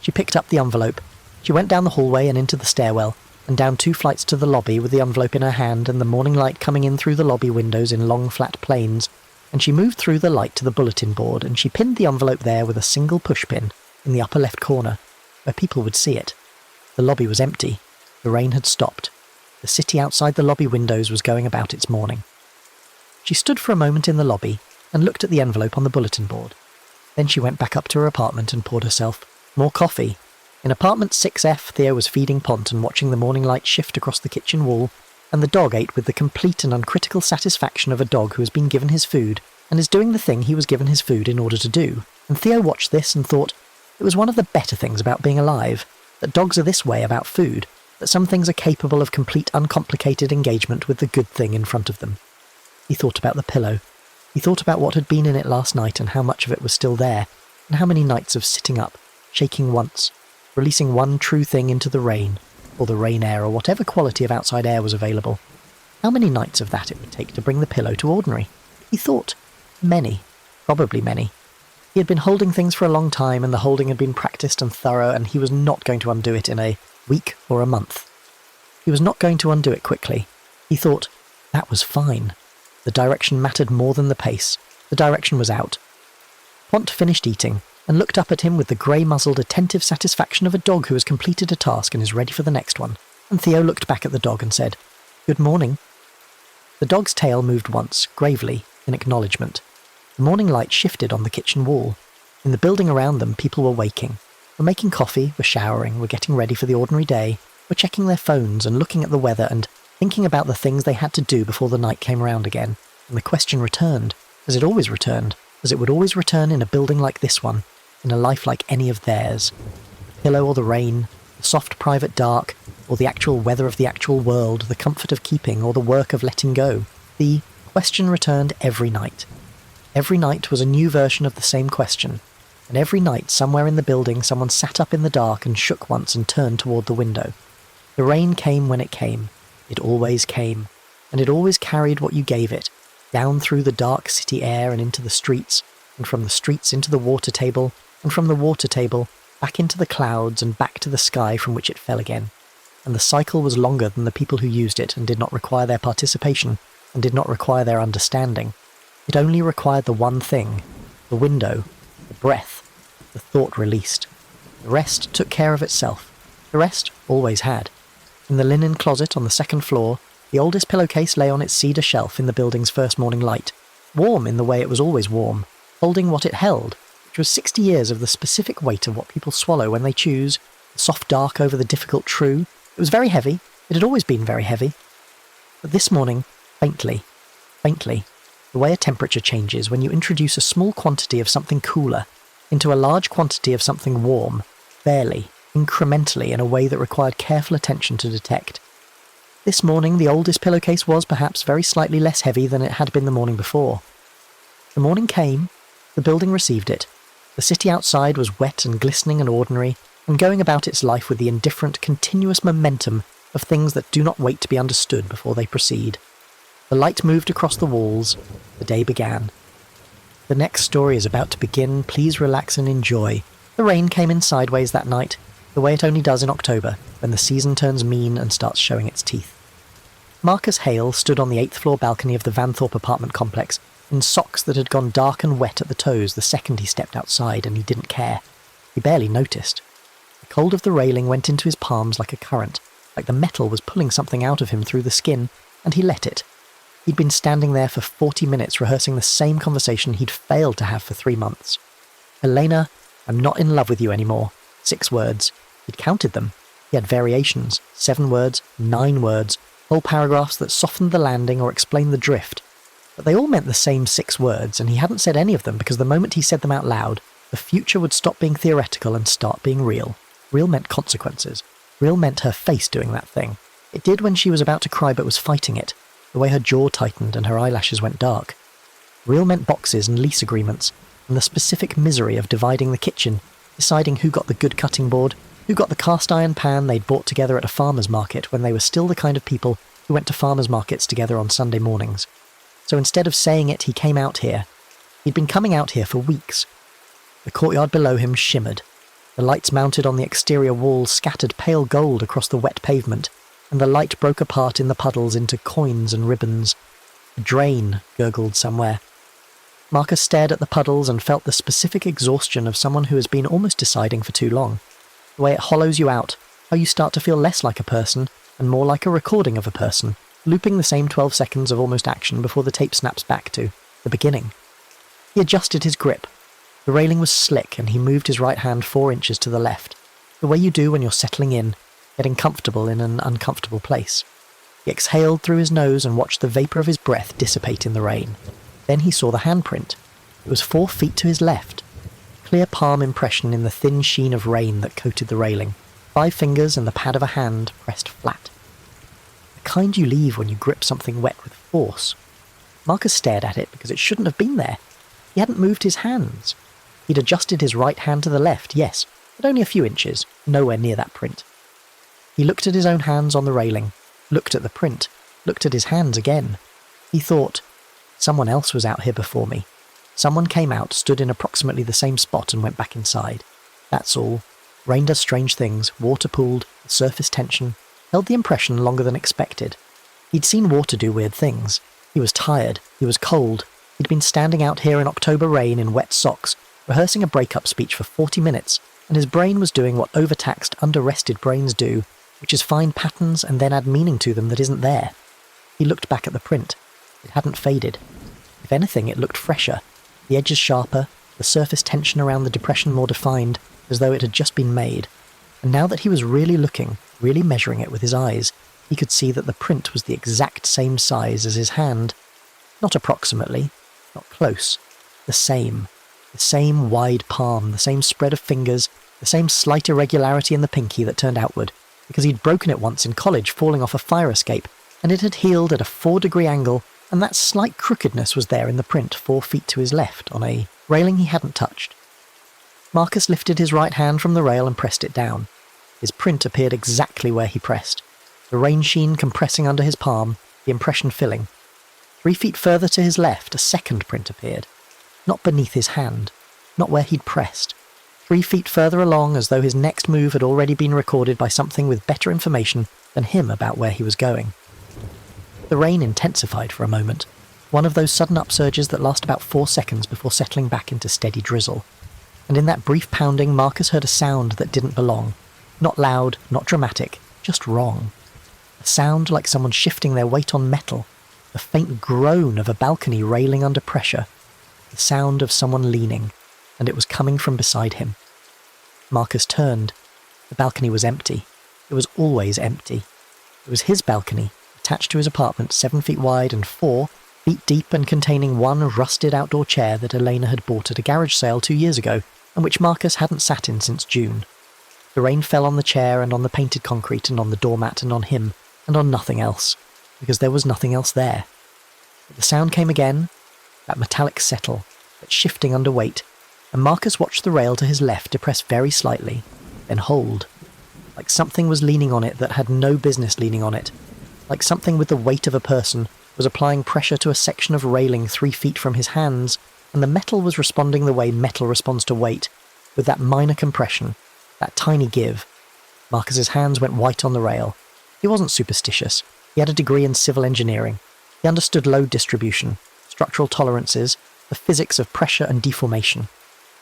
She picked up the envelope. She went down the hallway and into the stairwell, and down 2 flights to the lobby with the envelope in her hand and the morning light coming in through the lobby windows in long flat planes, and she moved through the light to the bulletin board and she pinned the envelope there with a single pushpin in the upper left corner, where people would see it. The lobby was empty. The rain had stopped. The city outside the lobby windows was going about its morning. She stood for a moment in the lobby and looked at the envelope on the bulletin board. Then she went back up to her apartment and poured herself more coffee. In apartment 6F, Theo was feeding Pont and watching the morning light shift across the kitchen wall, and the dog ate with the complete and uncritical satisfaction of a dog who has been given his food and is doing the thing he was given his food in order to do. And Theo watched this and thought it was one of the better things about being alive, that dogs are this way about food. that some things are capable of complete uncomplicated engagement with the good thing in front of them. He thought about the pillow. He thought about what had been in it last night and how much of it was still there, and how many nights of sitting up, shaking once, releasing one true thing into the rain, or the rain air, or whatever quality of outside air was available. How many nights of that it would take to bring the pillow to ordinary? He thought. Many. Probably many. He had been holding things for a long time, and the holding had been practiced and thorough, and he was not going to undo it in a week or a month. He was not going to undo it quickly. He thought, that was fine. The direction mattered more than the pace. The direction was out. Pont finished eating, and looked up at him with the grey-muzzled, attentive satisfaction of a dog who has completed a task and is ready for the next one. And Theo looked back at the dog and said, "Good morning." The dog's tail moved once, gravely, in acknowledgement. The morning light shifted on the kitchen wall. In the building around them, people were waking, were making coffee, were showering, were getting ready for the ordinary day, were checking their phones and looking at the weather and thinking about the things they had to do before the night came round again. And the question returned, as it always returned, as it would always return in a building like this one, in a life like any of theirs. The pillow or the rain, the soft private dark, or the actual weather of the actual world, the comfort of keeping, or the work of letting go. The question returned every night. Every night was a new version of the same question, and every night somewhere in the building someone sat up in the dark and shook once and turned toward the window. The rain came when it came. It always came, and it always carried what you gave it, down through the dark city air and into the streets, and from the streets into the water table, and from the water table back into the clouds and back to the sky from which it fell again. And the cycle was longer than the people who used it and did not require their participation and did not require their understanding. It only required the one thing, the window, the breath, the thought released. The rest took care of itself. The rest always had. In the linen closet on the second floor, the oldest pillowcase lay on its cedar shelf in the building's first morning light, warm in the way it was always warm, holding what it held, which was 60 years of the specific weight of what people swallow when they choose, the soft dark over the difficult true. It was very heavy. It had always been very heavy. But this morning, faintly, the way a temperature changes when you introduce a small quantity of something cooler into a large quantity of something warm, barely, incrementally, in a way that required careful attention to detect. This morning, the oldest pillowcase was perhaps very slightly less heavy than it had been the morning before. The morning came, the building received it, the city outside was wet and glistening and ordinary, and going about its life with the indifferent, continuous momentum of things that do not wait to be understood before they proceed. The light moved across the walls. The day began. The next story is about to begin. Please relax and enjoy. The rain came in sideways that night, the way it only does in October, when the season turns mean and starts showing its teeth. Marcus Hale stood on the 8th floor balcony of the Vanthorpe apartment complex, in socks that had gone dark and wet at the toes the second he stepped outside, and he didn't care. He barely noticed. The cold of the railing went into his palms like a current, like the metal was pulling something out of him through the skin, and he let it. He'd been standing there for 40 minutes rehearsing the same conversation he'd failed to have for 3 months. "Elena, I'm not in love with you anymore." 6 words. He'd counted them. He had variations. 7 words, 9 words, whole paragraphs that softened the landing or explained the drift. But they all meant the same 6 words, and he hadn't said any of them because the moment he said them out loud, the future would stop being theoretical and start being real. Real meant consequences. Real meant her face doing that thing. It did when she was about to cry but was fighting it, the way her jaw tightened and her eyelashes went dark. Real meant boxes and lease agreements, and the specific misery of dividing the kitchen, deciding who got the good cutting board, who got the cast iron pan they'd bought together at a farmer's market when they were still the kind of people who went to farmers' markets together on Sunday mornings. So instead of saying it, he came out here. He'd been coming out here for weeks. The courtyard below him shimmered. The lights mounted on the exterior walls scattered pale gold across the wet pavement, and the light broke apart in the puddles into coins and ribbons. A drain gurgled somewhere. Marcus stared at the puddles and felt the specific exhaustion of someone who has been almost deciding for too long. The way it hollows you out, how you start to feel less like a person and more like a recording of a person, looping the same 12 seconds of almost action before the tape snaps back to the beginning. He adjusted his grip. The railing was slick and he moved his right hand 4 inches to the left, the way you do when you're settling in, getting comfortable in an uncomfortable place. He exhaled through his nose and watched the vapour of his breath dissipate in the rain. Then he saw the handprint. It was 4 feet to his left. Clear palm impression in the thin sheen of rain that coated the railing. 5 fingers and the pad of a hand pressed flat. The kind you leave when you grip something wet with force. Marcus stared at it because it shouldn't have been there. He hadn't moved his hands. He'd adjusted his right hand to the left, yes, but only a few inches, nowhere near that print. He looked at his own hands on the railing, looked at the print, looked at his hands again. He thought, someone else was out here before me. Someone came out, stood in approximately the same spot and went back inside. That's all. Rain does strange things, water pooled, the surface tension, held the impression longer than expected. He'd seen water do weird things. He was tired, he was cold, he'd been standing out here in October rain in wet socks, rehearsing a breakup speech for 40 minutes, and his brain was doing what overtaxed, under-rested brains do, which is find patterns and then add meaning to them that isn't there. He looked back at the print. It hadn't faded. If anything, it looked fresher, the edges sharper, the surface tension around the depression more defined, as though it had just been made. And now that he was really looking, really measuring it with his eyes, he could see that the print was the exact same size as his hand. Not approximately, not close, the same. The same wide palm, the same spread of fingers, the same slight irregularity in the pinky that turned outward, because he'd broken it once in college falling off a fire escape, and it had healed at a 4-degree angle, and that slight crookedness was there in the print 4 feet to his left, on a railing he hadn't touched. Marcus lifted his right hand from the rail and pressed it down. His print appeared exactly where he pressed, the rain sheen compressing under his palm, the impression filling. 3 feet further to his left, a second print appeared. Not beneath his hand, not where he'd pressed. 3 feet further along, as though his next move had already been recorded by something with better information than him about where he was going. The rain intensified for a moment, one of those sudden upsurges that last about 4 seconds before settling back into steady drizzle. And in that brief pounding, Marcus heard a sound that didn't belong. Not loud, not dramatic, just wrong. A sound like someone shifting their weight on metal, the faint groan of a balcony railing under pressure, the sound of someone leaning, and it was coming from beside him. Marcus turned. The balcony was empty. It was always empty. It was his balcony, attached to his apartment, 7 feet wide and 4 feet deep, and containing one rusted outdoor chair that Elena had bought at a garage sale 2 years ago, and which Marcus hadn't sat in since June. The rain fell on the chair and on the painted concrete and on the doormat and on him, and on nothing else, because there was nothing else there. But the sound came again, that metallic settle, that shifting under weight, and Marcus watched the rail to his left depress very slightly, then hold, like something was leaning on it that had no business leaning on it, like something with the weight of a person was applying pressure to a section of railing 3 feet from his hands, and the metal was responding the way metal responds to weight, with that minor compression, that tiny give. Marcus's hands went white on the rail. He wasn't superstitious. He had a degree in civil engineering. He understood load distribution, structural tolerances, the physics of pressure and deformation.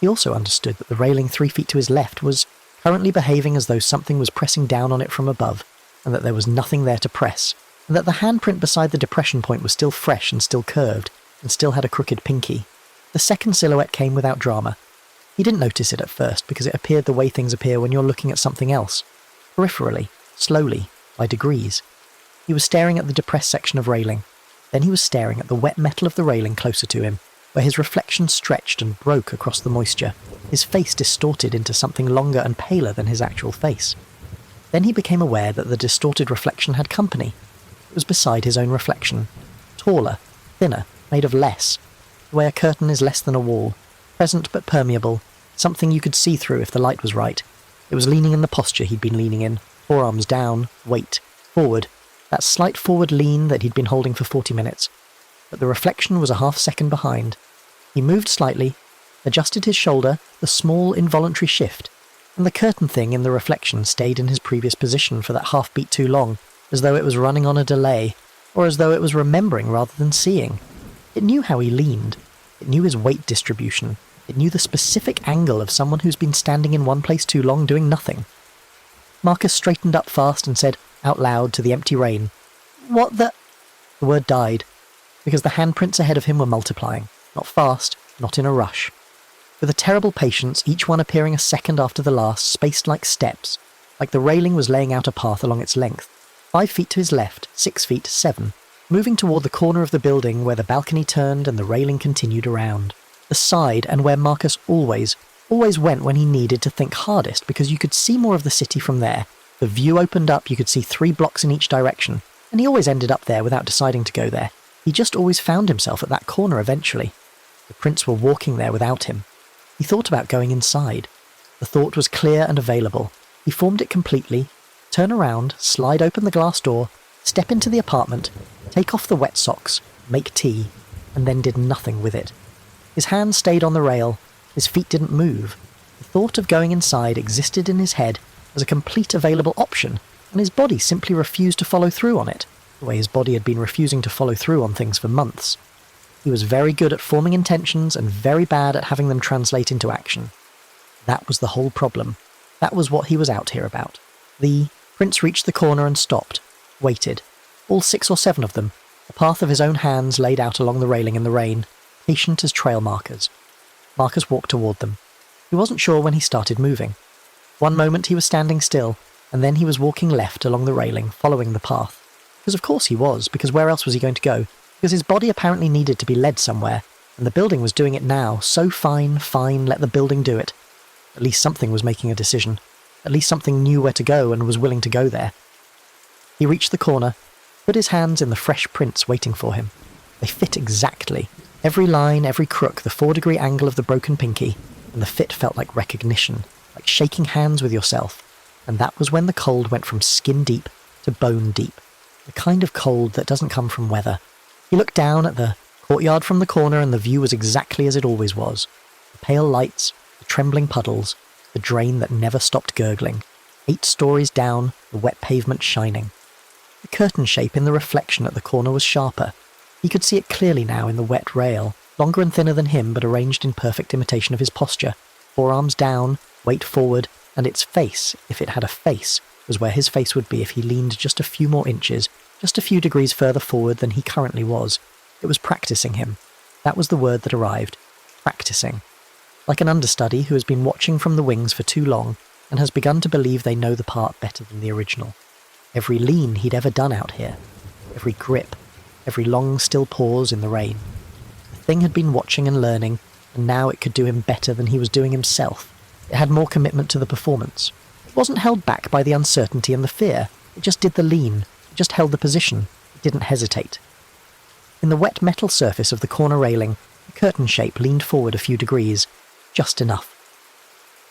He also understood that the railing 3 feet to his left was currently behaving as though something was pressing down on it from above, and that there was nothing there to press, and that the handprint beside the depression point was still fresh and still curved, and still had a crooked pinky. The second silhouette came without drama. He didn't notice it at first because it appeared the way things appear when you're looking at something else, peripherally, slowly, by degrees. He was staring at the depressed section of railing. Then he was staring at the wet metal of the railing closer to him, where his reflection stretched and broke across the moisture, his face distorted into something longer and paler than his actual face. Then he became aware that the distorted reflection had company. It was beside his own reflection, taller, thinner, made of less, the way a curtain is less than a wall, present but permeable, something you could see through if the light was right. It was leaning in the posture he'd been leaning in, forearms down, weight, forward, that slight forward lean that he'd been holding for 40 minutes. But the reflection was a half-second behind. He moved slightly, adjusted his shoulder, the small involuntary shift, and the curtain thing in the reflection stayed in his previous position for that half-beat too long, as though it was running on a delay, or as though it was remembering rather than seeing. It knew how he leaned. It knew his weight distribution. It knew the specific angle of someone who's been standing in one place too long doing nothing. Marcus straightened up fast and said, out loud to the empty rain, "What the—" The word died, because the handprints ahead of him were multiplying, not fast, not in a rush. With a terrible patience, each one appearing a second after the last, spaced like steps, like the railing was laying out a path along its length, 5 feet to his left, 6 feet, 7, moving toward the corner of the building where the balcony turned and the railing continued around. The side and where Marcus always, always went when he needed to think hardest because you could see more of the city from there. The view opened up, you could see 3 blocks in each direction, and he always ended up there without deciding to go there. He just always found himself at that corner eventually. The prints were walking there without him. He thought about going inside. The thought was clear and available. He formed it completely, turn around, slide open the glass door, step into the apartment, take off the wet socks, make tea, and then did nothing with it. His hands stayed on the rail, his feet didn't move. The thought of going inside existed in his head as a complete available option, and his body simply refused to follow through on it, the way his body had been refusing to follow through on things for months. He was very good at forming intentions and very bad at having them translate into action. That was the whole problem. That was what he was out here about. The prince reached the corner and stopped, waited. All 6 or 7 of them, a path of his own hands laid out along the railing in the rain, patient as trail markers. Marcus walked toward them. He wasn't sure when he started moving. One moment he was standing still, and then he was walking left along the railing, following the path. Because of course he was, because where else was he going to go? Because his body apparently needed to be led somewhere, and the building was doing it now, so fine, let the building do it. At least something was making a decision. At least something knew where to go and was willing to go there. He reached the corner, put his hands in the fresh prints waiting for him. They fit exactly. Every line, every crook, the 4-degree angle of the broken pinky, and the fit felt like recognition, like shaking hands with yourself. And that was when the cold went from skin deep to bone deep. The kind of cold that doesn't come from weather. He looked down at the courtyard from the corner and the view was exactly as it always was. The pale lights, the trembling puddles, the drain that never stopped gurgling. 8 stories down, the wet pavement shining. The curtain shape in the reflection at the corner was sharper. He could see it clearly now in the wet rail, longer and thinner than him but arranged in perfect imitation of his posture. Forearms down, weight forward, and its face, if it had a face, was where his face would be if he leaned just a few more inches, just a few degrees further forward than he currently was. It was practicing him. That was the word that arrived. Practicing. Like an understudy who has been watching from the wings for too long and has begun to believe they know the part better than the original. Every lean he'd ever done out here. Every grip. Every long, still pause in the rain. The thing had been watching and learning, and now it could do him better than he was doing himself. It had more commitment to the performance. It wasn't held back by the uncertainty and the fear. It just did the lean. It just held the position. It didn't hesitate. In the wet metal surface of the corner railing, the curtain shape leaned forward a few degrees. Just enough.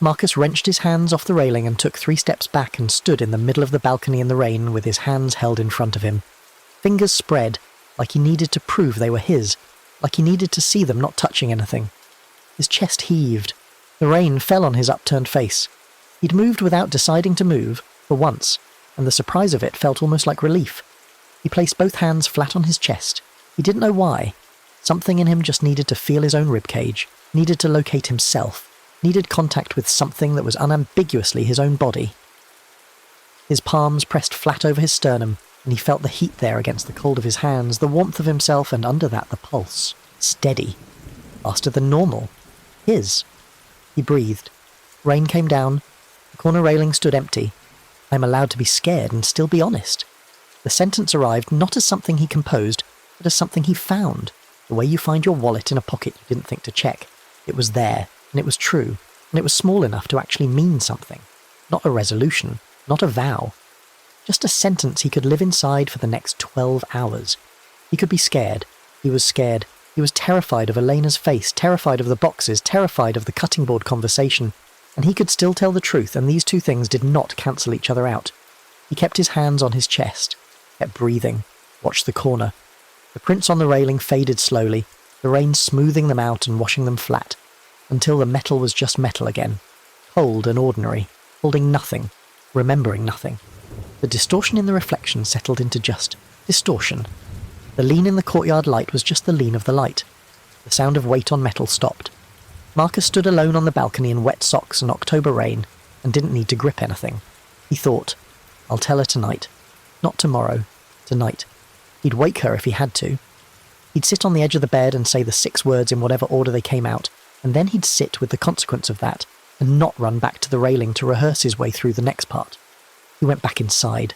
Marcus wrenched his hands off the railing and took 3 steps back and stood in the middle of the balcony in the rain with his hands held in front of him. Fingers spread, like he needed to prove they were his, like he needed to see them not touching anything. His chest heaved. The rain fell on his upturned face. He'd moved without deciding to move, for once, and the surprise of it felt almost like relief. He placed both hands flat on his chest. He didn't know why. Something in him just needed to feel his own ribcage, needed to locate himself, needed contact with something that was unambiguously his own body. His palms pressed flat over his sternum, and he felt the heat there against the cold of his hands, the warmth of himself, and under that the pulse. Steady. Faster than normal. His. He breathed. Rain came down. The corner railing stood empty. I'm allowed to be scared and still be honest. The sentence arrived not as something he composed, but as something he found. The way you find your wallet in a pocket you didn't think to check. It was there, and it was true, and it was small enough to actually mean something. Not a resolution, not a vow. Just a sentence he could live inside for the next 12 hours. He could be scared. He was scared. He was terrified of Elena's face, terrified of the boxes, terrified of the cutting board conversation. And he could still tell the truth, and these 2 things did not cancel each other out. He kept his hands on his chest, kept breathing, watched the corner. The prints on the railing faded slowly, the rain smoothing them out and washing them flat, until the metal was just metal again, cold and ordinary, holding nothing, remembering nothing. The distortion in the reflection settled into just distortion. The lean in the courtyard light was just the lean of the light. The sound of weight on metal stopped. Marcus stood alone on the balcony in wet socks and October rain, and didn't need to grip anything. He thought, I'll tell her tonight. Not tomorrow. Tonight. He'd wake her if he had to. He'd sit on the edge of the bed and say the 6 words in whatever order they came out, and then he'd sit with the consequence of that, and not run back to the railing to rehearse his way through the next part. He went back inside.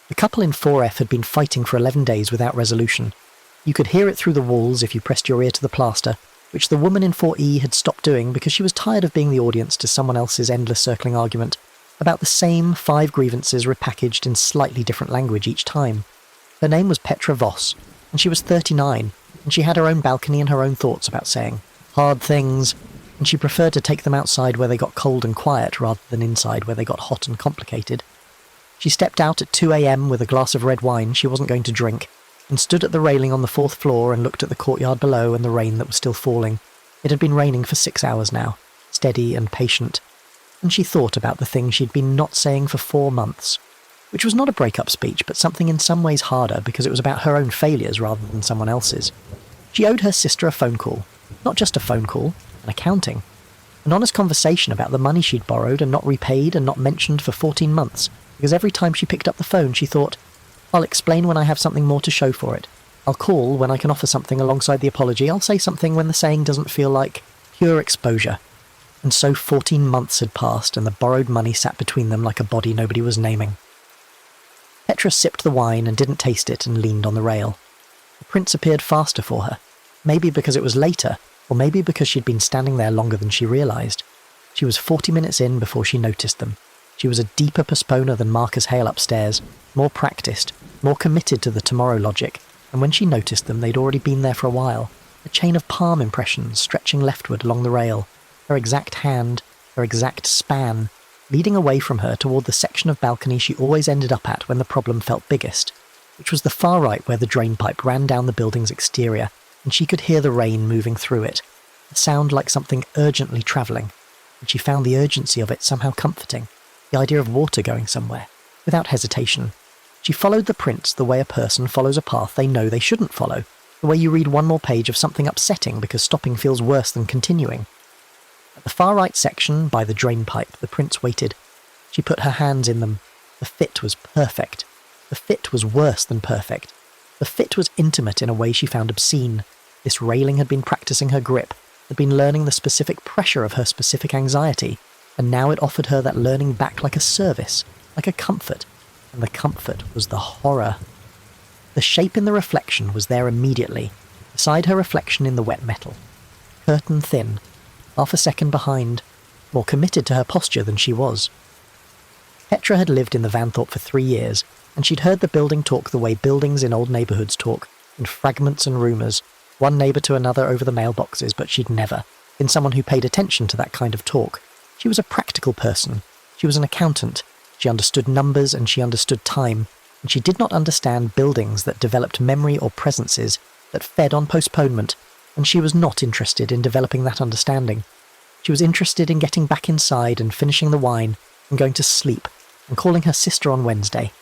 The couple in 4F had been fighting for 11 days without resolution. You could hear it through the walls if you pressed your ear to the plaster, which the woman in 4E had stopped doing because she was tired of being the audience to someone else's endless circling argument about the same 5 grievances repackaged in slightly different language each time. Her name was Petra Voss, and she was 39, and she had her own balcony and her own thoughts about saying hard things, and she preferred to take them outside where they got cold and quiet rather than inside where they got hot and complicated. She stepped out at 2 a.m. with a glass of red wine she wasn't going to drink, and stood at the railing on the 4th floor and looked at the courtyard below and the rain that was still falling. It had been raining for 6 hours now, steady and patient, and she thought about the thing she'd been not saying for 4 months, which was not a break-up speech, but something in some ways harder because it was about her own failures rather than someone else's. She owed her sister a phone call. Not just a phone call, an accounting. An honest conversation about the money she'd borrowed and not repaid and not mentioned for 14 months, because every time she picked up the phone she thought, I'll explain when I have something more to show for it. I'll call when I can offer something alongside the apology. I'll say something when the saying doesn't feel like pure exposure. And so 14 months had passed and the borrowed money sat between them like a body nobody was naming. Petra sipped the wine and didn't taste it and leaned on the rail. The prints appeared faster for her. Maybe because it was later, or maybe because she'd been standing there longer than she realised. She was 40 minutes in before she noticed them. She was a deeper postponer than Marcus Hale upstairs, more practised, more committed to the tomorrow logic, and when she noticed them they'd already been there for a while, a chain of palm impressions stretching leftward along the rail, her exact hand, her exact span, leading away from her toward the section of balcony she always ended up at when the problem felt biggest, which was the far right where the drain pipe ran down the building's exterior, and she could hear the rain moving through it, a sound like something urgently travelling, and she found the urgency of it somehow comforting, the idea of water going somewhere, without hesitation. She followed the prints the way a person follows a path they know they shouldn't follow, the way you read one more page of something upsetting because stopping feels worse than continuing. At the far right section, by the drain pipe, the prints waited. She put her hands in them. The fit was perfect. The fit was worse than perfect. The fit was intimate in a way she found obscene. This railing had been practicing her grip, had been learning the specific pressure of her specific anxiety, and now it offered her that learning back like a service, like a comfort, and the comfort was the horror. The shape in the reflection was there immediately, beside her reflection in the wet metal. Curtain thin, half a second behind, more committed to her posture than she was. Petra had lived in the Vanthorpe for 3 years, and she'd heard the building talk the way buildings in old neighbourhoods talk, in fragments and rumours, one neighbour to another over the mailboxes, but she'd never been someone who paid attention to that kind of talk. She was a practical person. She was an accountant. She understood numbers and she understood time, and she did not understand buildings that developed memory or presences that fed on postponement, and she was not interested in developing that understanding. She was interested in getting back inside and finishing the wine and going to sleep and calling her sister on Wednesday.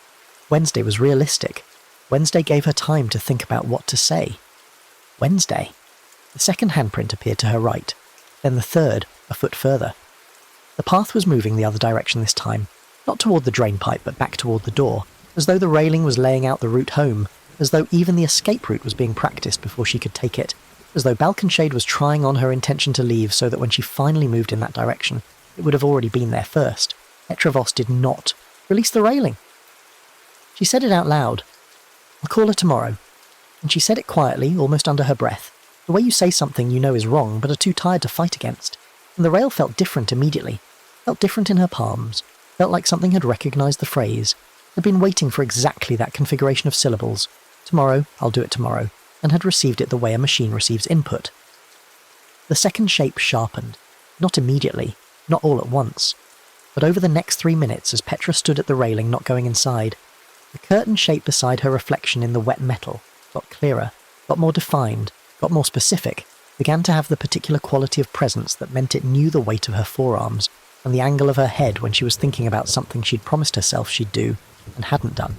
Wednesday was realistic. Wednesday gave her time to think about what to say. Wednesday. The second handprint appeared to her right, then the third, a foot further. The path was moving the other direction this time, not toward the drain pipe but back toward the door, as though the railing was laying out the route home, as though even the escape route was being practiced before she could take it, as though Balconshade was trying on her intention to leave so that when she finally moved in that direction, it would have already been there first. Petra Voss did not release the railing. She said it out loud. I'll call her tomorrow. And she said it quietly, almost under her breath, the way you say something you know is wrong but are too tired to fight against. And the rail felt different immediately, felt different in her palms, felt like something had recognised the phrase, had been waiting for exactly that configuration of syllables. Tomorrow, I'll do it tomorrow, and had received it the way a machine receives input. The second shape sharpened, not immediately, not all at once, but over the next 3 minutes as Petra stood at the railing not going inside, the curtain shape beside her reflection in the wet metal got clearer, got more defined, got more specific, began to have the particular quality of presence that meant it knew the weight of her forearms and the angle of her head when she was thinking about something she'd promised herself she'd do and hadn't done.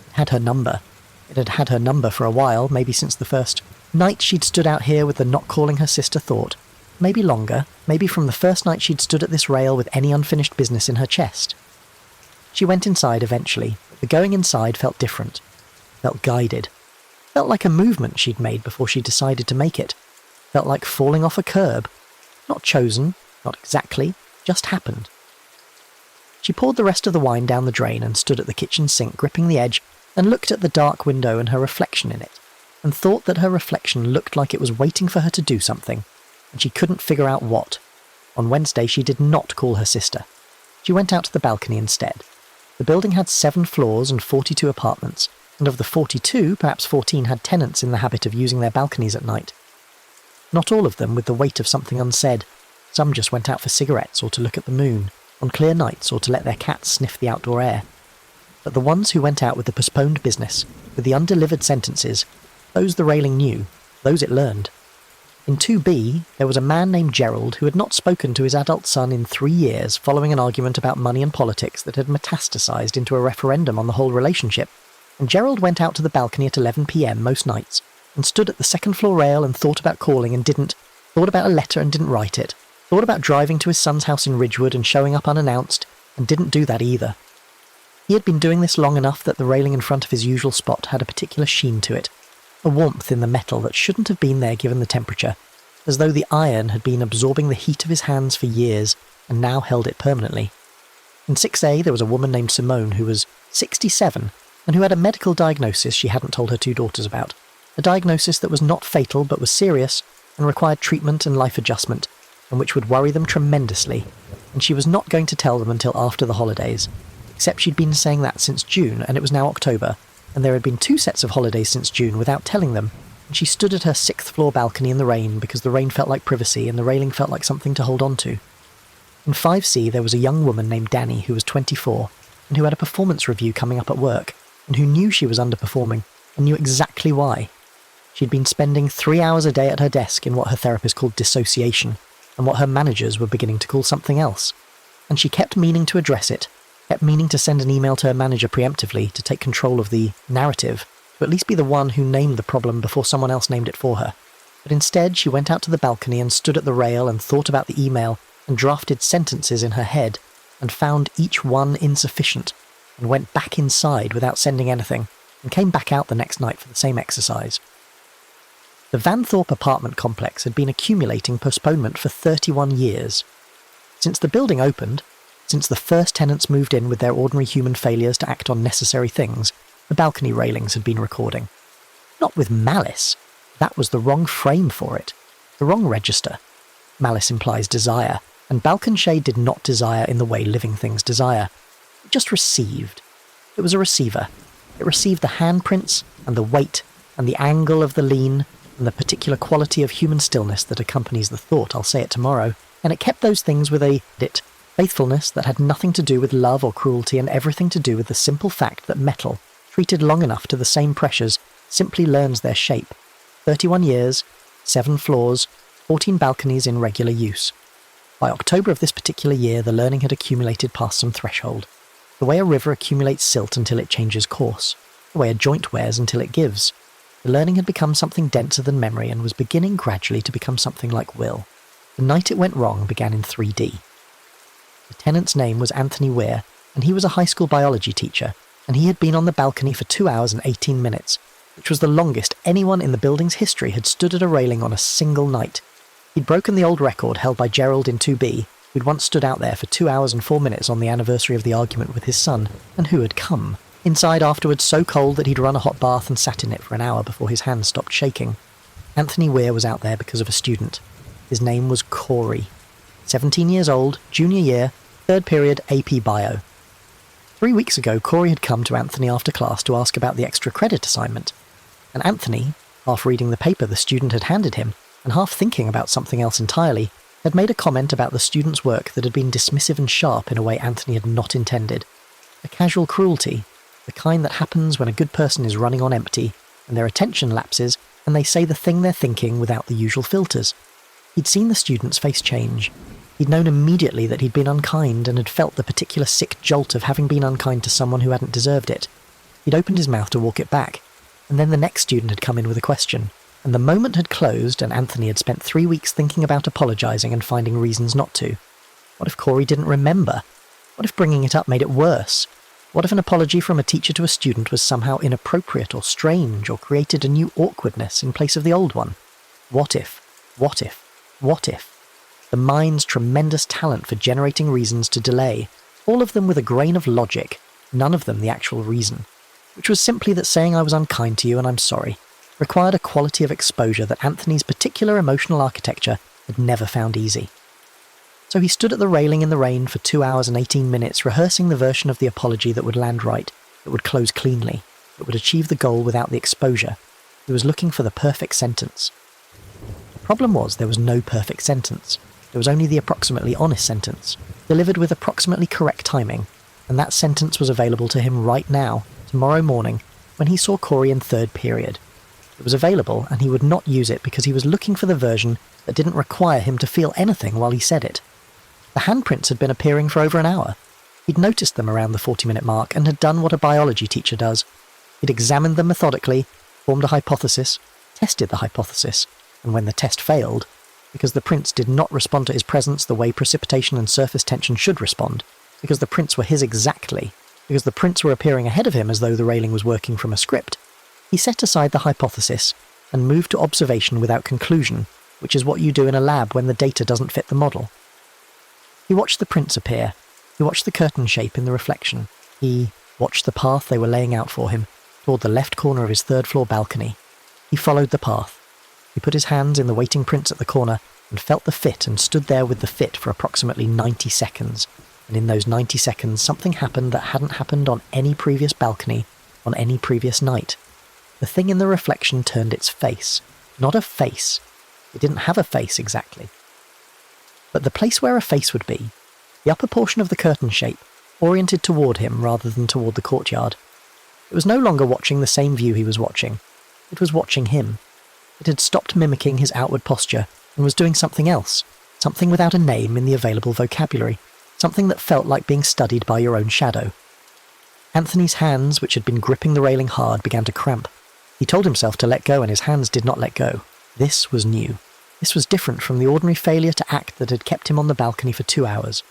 It had her number. It had had her number for a while, maybe since the first night she'd stood out here with the not calling her sister thought, maybe longer, maybe from the first night she'd stood at this rail with any unfinished business in her chest. She went inside eventually, but the going inside felt different, felt guided, felt like a movement she'd made before she decided to make it, felt like falling off a curb, not chosen, not exactly, just happened. She poured the rest of the wine down the drain and stood at the kitchen sink gripping the edge and looked at the dark window and her reflection in it, and thought that her reflection looked like it was waiting for her to do something, and she couldn't figure out what. On Wednesday, she did not call her sister. She went out to the balcony instead. The building had 7 floors and 42 apartments, and of the 42, perhaps 14 had tenants in the habit of using their balconies at night. Not all of them with the weight of something unsaid. Some just went out for cigarettes or to look at the moon, on clear nights or to let their cats sniff the outdoor air. But the ones who went out with the postponed business, with the undelivered sentences, those the railing knew, those it learned. In 2B, there was a man named Gerald who had not spoken to his adult son in 3 years following an argument about money and politics that had metastasized into a referendum on the whole relationship, and Gerald went out to the balcony at 11 p.m. most nights, and stood at the second-floor rail and thought about calling and didn't, thought about a letter and didn't write it, thought about driving to his son's house in Ridgewood and showing up unannounced, and didn't do that either. He had been doing this long enough that the railing in front of his usual spot had a particular sheen to it, a warmth in the metal that shouldn't have been there given the temperature, as though the iron had been absorbing the heat of his hands for years and now held it permanently. In 6A there was a woman named Simone who was 67 and who had a medical diagnosis she hadn't told her 2 daughters about, a diagnosis that was not fatal but was serious and required treatment and life adjustment, and which would worry them tremendously, and she was not going to tell them until after the holidays, except she'd been saying that since June and it was now October, and there had been 2 sets of holidays since June without telling them, and she stood at her 6th-floor balcony in the rain because the rain felt like privacy and the railing felt like something to hold on to. In 5C there was a young woman named Danny who was 24 and who had a performance review coming up at work and who knew she was underperforming and knew exactly why. She'd been spending 3 hours a day at her desk in what her therapist called dissociation and what her managers were beginning to call something else, and she kept meaning to address it, kept meaning to send an email to her manager preemptively to take control of the narrative, to at least be the one who named the problem before someone else named it for her. But instead she went out to the balcony and stood at the rail and thought about the email and drafted sentences in her head and found each one insufficient and went back inside without sending anything and came back out the next night for the same exercise. The Vanthorpe apartment complex had been accumulating postponement for 31 years. Since the building opened, since the first tenants moved in with their ordinary human failures to act on necessary things, the balcony railings had been recording. Not with malice. That was the wrong frame for it. The wrong register. Malice implies desire, and Balconshade did not desire in the way living things desire. It just received. It was a receiver. It received the handprints, and the weight, and the angle of the lean, and the particular quality of human stillness that accompanies the thought, I'll say it tomorrow, and it kept those things with a faithfulness that had nothing to do with love or cruelty and everything to do with the simple fact that metal, treated long enough to the same pressures, simply learns their shape. 31 years, 7 floors, 14 balconies in regular use. By October of this particular year, the learning had accumulated past some threshold. The way a river accumulates silt until it changes course. The way a joint wears until it gives. The learning had become something denser than memory and was beginning gradually to become something like will. The night it went wrong began in 3D. The tenant's name was Anthony Weir, and he was a high school biology teacher, and he had been on the balcony for 2 hours and 18 minutes, which was the longest anyone in the building's history had stood at a railing on a single night. He'd broken the old record held by Gerald in 2B, who'd once stood out there for 2 hours and 4 minutes on the anniversary of the argument with his son, and who had come. Inside afterwards so cold that he'd run a hot bath and sat in it for an hour before his hands stopped shaking. Anthony Weir was out there because of a student. His name was Corey. 17 years old, junior year, 3rd period AP Bio. 3 weeks ago, Corey had come to Anthony after class to ask about the extra credit assignment, and Anthony, half reading the paper the student had handed him, and half thinking about something else entirely, had made a comment about the student's work that had been dismissive and sharp in a way Anthony had not intended. A casual cruelty, the kind that happens when a good person is running on empty, and their attention lapses, and they say the thing they're thinking without the usual filters. He'd seen the student's face change. He'd known immediately that he'd been unkind and had felt the particular sick jolt of having been unkind to someone who hadn't deserved it. He'd opened his mouth to walk it back, and then the next student had come in with a question, and the moment had closed and Anthony had spent 3 weeks thinking about apologising and finding reasons not to. What if Corey didn't remember? What if bringing it up made it worse? What if an apology from a teacher to a student was somehow inappropriate or strange or created a new awkwardness in place of the old one? What if? What if? What if? The mind's tremendous talent for generating reasons to delay, all of them with a grain of logic, none of them the actual reason, which was simply that saying I was unkind to you and I'm sorry, required a quality of exposure that Anthony's particular emotional architecture had never found easy. So he stood at the railing in the rain for 2 hours and 18 minutes, rehearsing the version of the apology that would land right, that would close cleanly, that would achieve the goal without the exposure. He was looking for the perfect sentence. The problem was there was no perfect sentence. There was only the approximately honest sentence, delivered with approximately correct timing, and that sentence was available to him right now, tomorrow morning, when he saw Corey in third period. It was available, and he would not use it because he was looking for the version that didn't require him to feel anything while he said it. The handprints had been appearing for over an hour. He'd noticed them around the 40-minute mark and had done what a biology teacher does. He'd examined them methodically, formed a hypothesis, tested the hypothesis, and when the test failed, because the prints did not respond to his presence the way precipitation and surface tension should respond, because the prints were his exactly, because the prints were appearing ahead of him as though the railing was working from a script, he set aside the hypothesis and moved to observation without conclusion, which is what you do in a lab when the data doesn't fit the model. He watched the prints appear. He watched the curtain shape in the reflection. He watched the path they were laying out for him, toward the left corner of his third-floor balcony. He followed the path. He put his hands in the waiting prints at the corner and felt the fit and stood there with the fit for approximately 90 seconds. And in those 90 seconds, something happened that hadn't happened on any previous balcony, on any previous night. The thing in the reflection turned its face. Not a face. It didn't have a face exactly. But the place where a face would be, the upper portion of the curtain shape, oriented toward him rather than toward the courtyard. It was no longer watching the same view he was watching. It was watching him. It had stopped mimicking his outward posture and was doing something else, something without a name in the available vocabulary, something that felt like being studied by your own shadow. Anthony's hands, which had been gripping the railing hard, began to cramp. He told himself to let go, and his hands did not let go. This was new. This was different from the ordinary failure to act that had kept him on the balcony for 2 hours.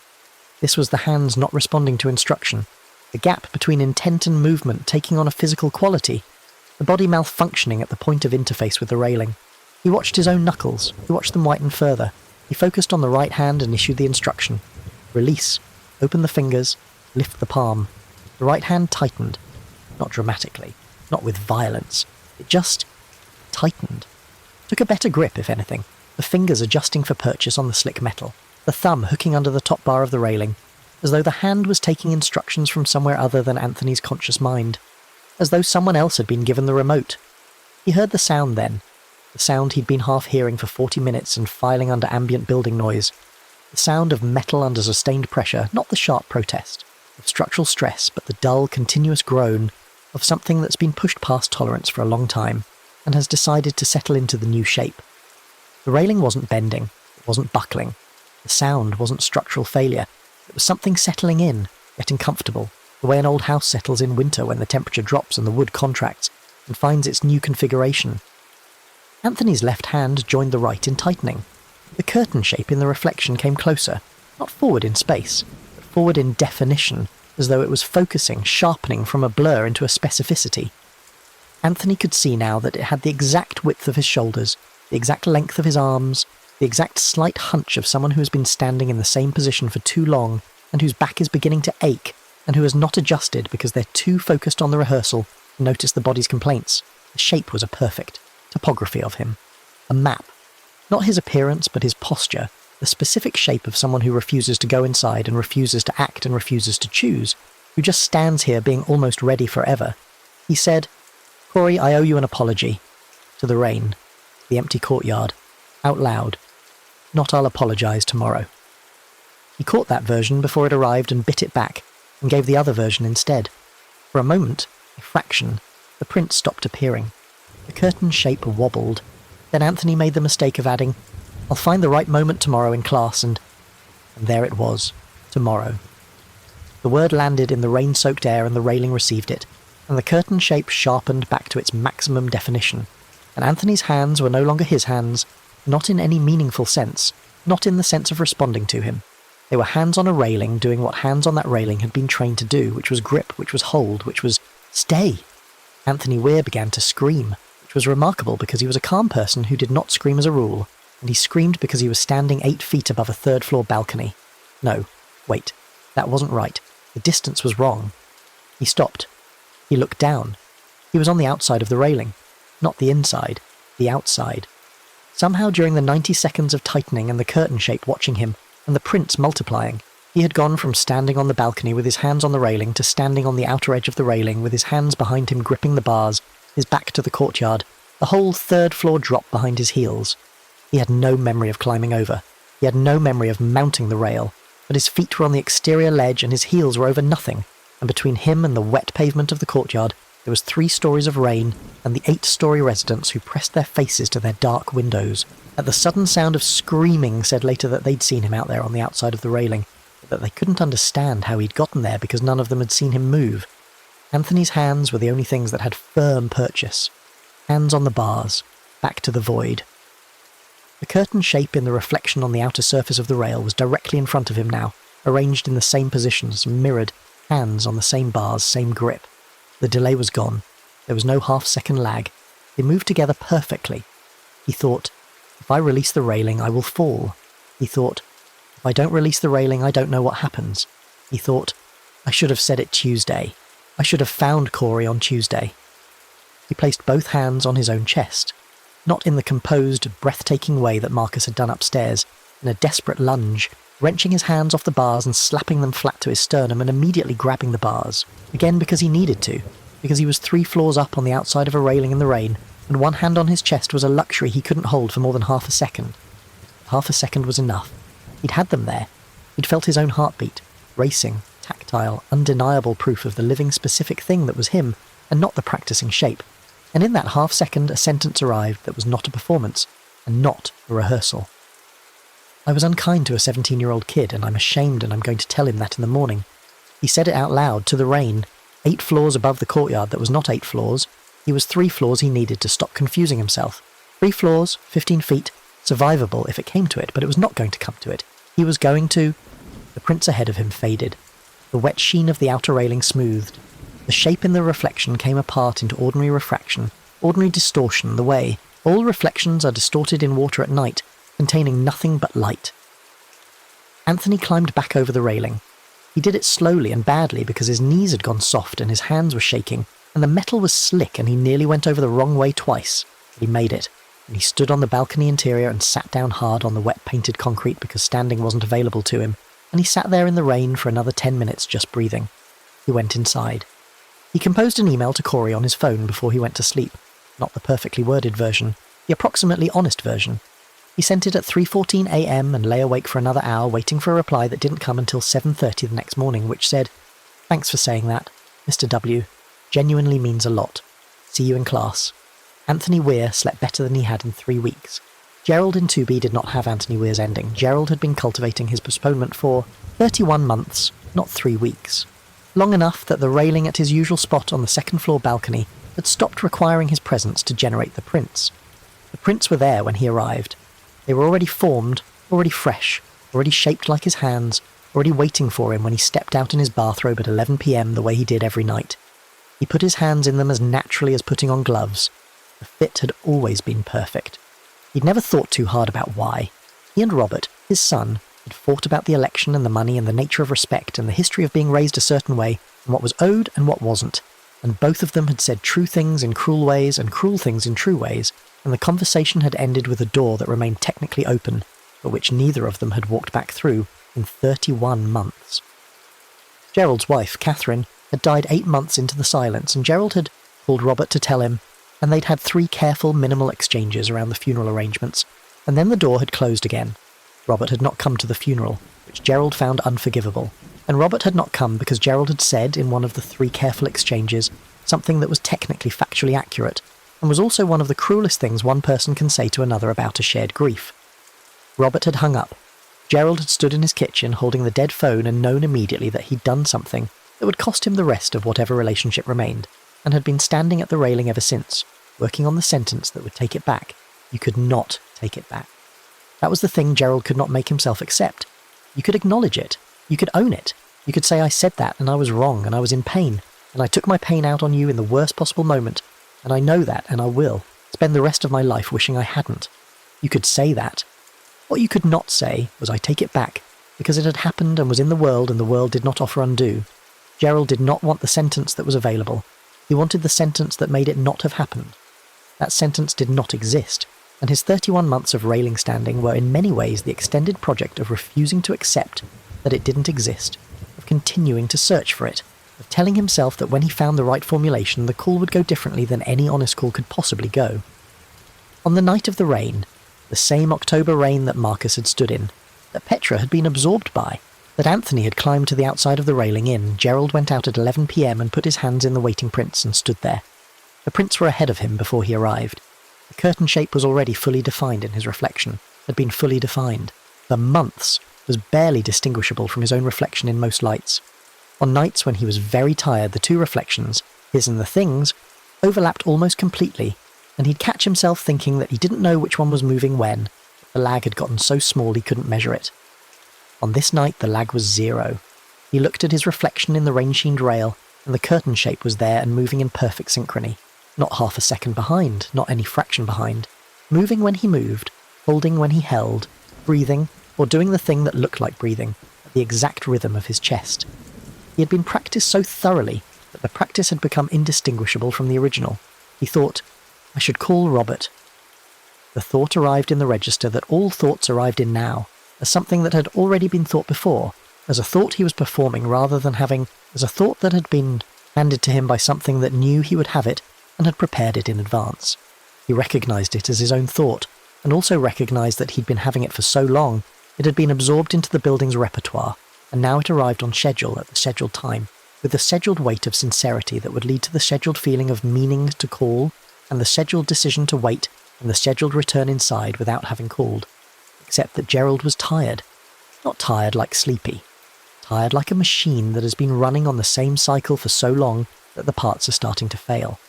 This was the hands not responding to instruction, the gap between intent and movement taking on a physical quality, the body malfunctioning at the point of interface with the railing. He watched his own knuckles. He watched them whiten further. He focused on the right hand and issued the instruction. Release. Open the fingers. Lift the palm. The right hand tightened. Not dramatically. Not with violence. It just tightened. Took a better grip, if anything. The fingers adjusting for purchase on the slick metal. The thumb hooking under the top bar of the railing. As though the hand was taking instructions from somewhere other than Anthony's conscious mind. As though someone else had been given the remote. He heard the sound then. The sound he'd been half hearing for 40 minutes and filing under ambient building noise. The sound of metal under sustained pressure, not the sharp protest, of structural stress, but the dull, continuous groan of something that's been pushed past tolerance for a long time and has decided to settle into the new shape. The railing wasn't bending, it wasn't buckling. The sound wasn't structural failure. It was something settling in, getting comfortable, the way an old house settles in winter when the temperature drops and the wood contracts and finds its new configuration. Anthony's left hand joined the right in tightening. The curtain shape in the reflection came closer, not forward in space, but forward in definition, as though it was focusing, sharpening from a blur into a specificity. Anthony could see now that it had the exact width of his shoulders, the exact length of his arms, the exact slight hunch of someone who has been standing in the same position for too long and whose back is beginning to ache and who has not adjusted because they're too focused on the rehearsal to notice the body's complaints. The shape was a perfect topography of him. A map. Not his appearance, but his posture. The specific shape of someone who refuses to go inside and refuses to act and refuses to choose, who just stands here being almost ready forever. He said, "Corey, I owe you an apology." To the rain. The empty courtyard. Out loud. Not I'll apologize tomorrow. He caught that version before it arrived and bit it back, and gave the other version instead. For a moment, a fraction, the print stopped appearing. The curtain shape wobbled. Then Anthony made the mistake of adding, "I'll find the right moment tomorrow in class," and there it was. Tomorrow. The word landed in the rain-soaked air and the railing received it, and the curtain shape sharpened back to its maximum definition. And Anthony's hands were no longer his hands, not in any meaningful sense, not in the sense of responding to him. They were hands on a railing doing what hands on that railing had been trained to do, which was grip, which was hold, which was stay. Anthony Weir began to scream, which was remarkable because he was a calm person who did not scream as a rule, and he screamed because he was standing 8 feet above a third-floor balcony. No, wait, that wasn't right. The distance was wrong. He stopped. He looked down. He was on the outside of the railing. Not the inside, the outside. Somehow during the 90 seconds of tightening and the curtain shape watching him, and the prints multiplying, he had gone from standing on the balcony with his hands on the railing to standing on the outer edge of the railing with his hands behind him gripping the bars, his back to the courtyard, the whole third-floor drop behind his heels. He had no memory of climbing over. He had no memory of mounting the rail, but his feet were on the exterior ledge and his heels were over nothing, and between him and the wet pavement of the courtyard there was 3 stories of rain and the 8-story residents who pressed their faces to their dark windows. At the sudden sound of screaming said later that they'd seen him out there on the outside of the railing, but that they couldn't understand how he'd gotten there because none of them had seen him move. Anthony's hands were the only things that had firm purchase. Hands on the bars, back to the void. The curtain shape in the reflection on the outer surface of the rail was directly in front of him now, arranged in the same positions, mirrored, hands on the same bars, same grip. The delay was gone. There was no half-second lag. They moved together perfectly. He thought, if I release the railing, I will fall. He thought, if I don't release the railing, I don't know what happens. He thought, I should have said it Tuesday. I should have found Corey on Tuesday. He placed both hands on his own chest, not in the composed, breathtaking way that Marcus had done upstairs, in a desperate lunge, wrenching his hands off the bars and slapping them flat to his sternum and immediately grabbing the bars. Again because he needed to, because he was 3 floors up on the outside of a railing in the rain, and one hand on his chest was a luxury he couldn't hold for more than half a second. Half a second was enough. He'd had them there. He'd felt his own heartbeat, racing, tactile, undeniable proof of the living specific thing that was him, and not the practicing shape. And in that half second a sentence arrived that was not a performance, and not a rehearsal. I was unkind to a 17-year-old kid, and I'm ashamed, and I'm going to tell him that in the morning. He said it out loud, to the rain, 8 floors above the courtyard that was not 8 floors. He was 3 floors he needed to stop confusing himself. 3 floors, 15 feet, survivable if it came to it, but it was not going to come to it. He was going to... The prints ahead of him faded. The wet sheen of the outer railing smoothed. The shape in the reflection came apart into ordinary refraction, ordinary distortion, the way all reflections are distorted in water at night, containing nothing but light. Anthony climbed back over the railing. He did it slowly and badly because his knees had gone soft and his hands were shaking, and the metal was slick and he nearly went over the wrong way twice. But he made it, and he stood on the balcony interior and sat down hard on the wet painted concrete because standing wasn't available to him, and he sat there in the rain for another 10 minutes just breathing. He went inside. He composed an email to Corey on his phone before he went to sleep. Not the perfectly worded version, the approximately honest version. He sent it at 3:14 a.m. and lay awake for another hour waiting for a reply that didn't come until 7:30 the next morning, which said, "Thanks for saying that, Mr. W. Genuinely means a lot. See you in class." Anthony Weir slept better than he had in 3 weeks. Gerald in 2B did not have Anthony Weir's ending. Gerald had been cultivating his postponement for 31 months, not 3 weeks. Long enough that the railing at his usual spot on the second-floor balcony had stopped requiring his presence to generate the prints. The prints were there when he arrived. They were already formed, already fresh, already shaped like his hands, already waiting for him when he stepped out in his bathrobe at 11 p.m. the way he did every night. He put his hands in them as naturally as putting on gloves. The fit had always been perfect. He'd never thought too hard about why. He and Robert, his son, had fought about the election and the money and the nature of respect and the history of being raised a certain way and what was owed and what wasn't, and both of them had said true things in cruel ways and cruel things in true ways, and the conversation had ended with a door that remained technically open, but which neither of them had walked back through in 31 months. Gerald's wife, Catherine, had died 8 months into the silence, and Gerald had called Robert to tell him, and they'd had 3 careful, minimal exchanges around the funeral arrangements, and then the door had closed again. Robert had not come to the funeral, which Gerald found unforgivable, and Robert had not come because Gerald had said, in one of the 3 careful exchanges, something that was technically factually accurate, and was also one of the cruelest things one person can say to another about a shared grief. Robert had hung up. Gerald had stood in his kitchen holding the dead phone and known immediately that he'd done something that would cost him the rest of whatever relationship remained, and had been standing at the railing ever since, working on the sentence that would take it back. You could not take it back. That was the thing Gerald could not make himself accept. You could acknowledge it. You could own it. You could say, I said that, and I was wrong, and I was in pain, and I took my pain out on you in the worst possible moment, and I know that, and I will spend the rest of my life wishing I hadn't. You could say that. What you could not say was, I take it back, because it had happened and was in the world, and the world did not offer undo. Gerald did not want the sentence that was available. He wanted the sentence that made it not have happened. That sentence did not exist. and his 31 months of railing standing were in many ways the extended project of refusing to accept that it didn't exist, of continuing to search for it, of telling himself that when he found the right formulation, the call would go differently than any honest call could possibly go. On the night of the rain, the same October rain that Marcus had stood in, that Petra had been absorbed by, that Anthony had climbed to the outside of the railing in, Gerald went out at 11 p.m. and put his hands in the waiting prints and stood there. The prints were ahead of him before he arrived. The curtain shape was already fully defined in his reflection, had been fully defined. The months was barely distinguishable from his own reflection in most lights. On nights when he was very tired, the two reflections, his and the thing's, overlapped almost completely, and he'd catch himself thinking that he didn't know which one was moving when. The lag had gotten so small he couldn't measure it. On this night the lag was 0. He looked at his reflection in the rain-sheened rail, and the curtain shape was there and moving in perfect synchrony. Not half a second behind, not any fraction behind. Moving when he moved, holding when he held, breathing, or doing the thing that looked like breathing, at the exact rhythm of his chest. He had been practiced so thoroughly that the practice had become indistinguishable from the original. He thought, I should call Robert. The thought arrived in the register that all thoughts arrived in now, as something that had already been thought before, as a thought he was performing rather than having, as a thought that had been handed to him by something that knew he would have it and had prepared it in advance. He recognised it as his own thought, and also recognised that he'd been having it for so long, it had been absorbed into the building's repertoire, and now it arrived on schedule at the scheduled time, with the scheduled weight of sincerity that would lead to the scheduled feeling of meaning to call, and the scheduled decision to wait, and the scheduled return inside without having called. Except that Gerald was tired. Not tired like sleepy. Tired like a machine that has been running on the same cycle for so long that the parts are starting to fail.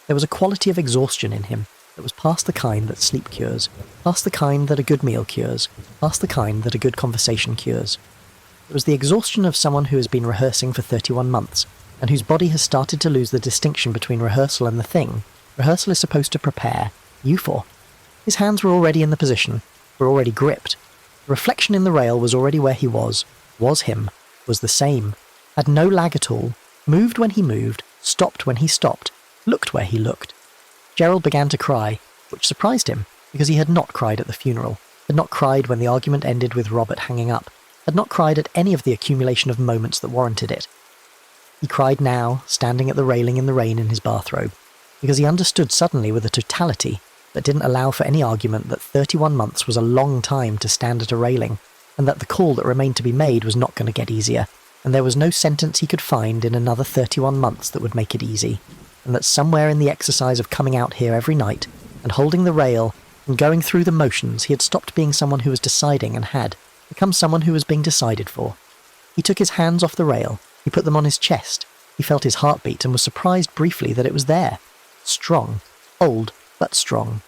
There was a quality of exhaustion in him that was past the kind that sleep cures, past the kind that a good meal cures, past the kind that a good conversation cures. It was the exhaustion of someone who has been rehearsing for 31 months, and whose body has started to lose the distinction between rehearsal and the thing rehearsal is supposed to prepare you for. His hands were already in the position, were already gripped. The reflection in the rail was already where he was him, was the same, had no lag at all, moved when he moved, stopped when he stopped, looked where he looked. Gerald began to cry, which surprised him, because he had not cried at the funeral, had not cried when the argument ended with Robert hanging up, had not cried at any of the accumulation of moments that warranted it. He cried now, standing at the railing in the rain in his bathrobe, because he understood suddenly with a totality that didn't allow for any argument that 31 months was a long time to stand at a railing, and that the call that remained to be made was not going to get easier, and there was no sentence he could find in another 31 months that would make it easy, and that somewhere in the exercise of coming out here every night, and holding the rail, and going through the motions, he had stopped being someone who was deciding and had become someone who was being decided for. He took his hands off the rail, he put them on his chest, he felt his heartbeat and was surprised briefly that it was there. Strong. Old, but strong.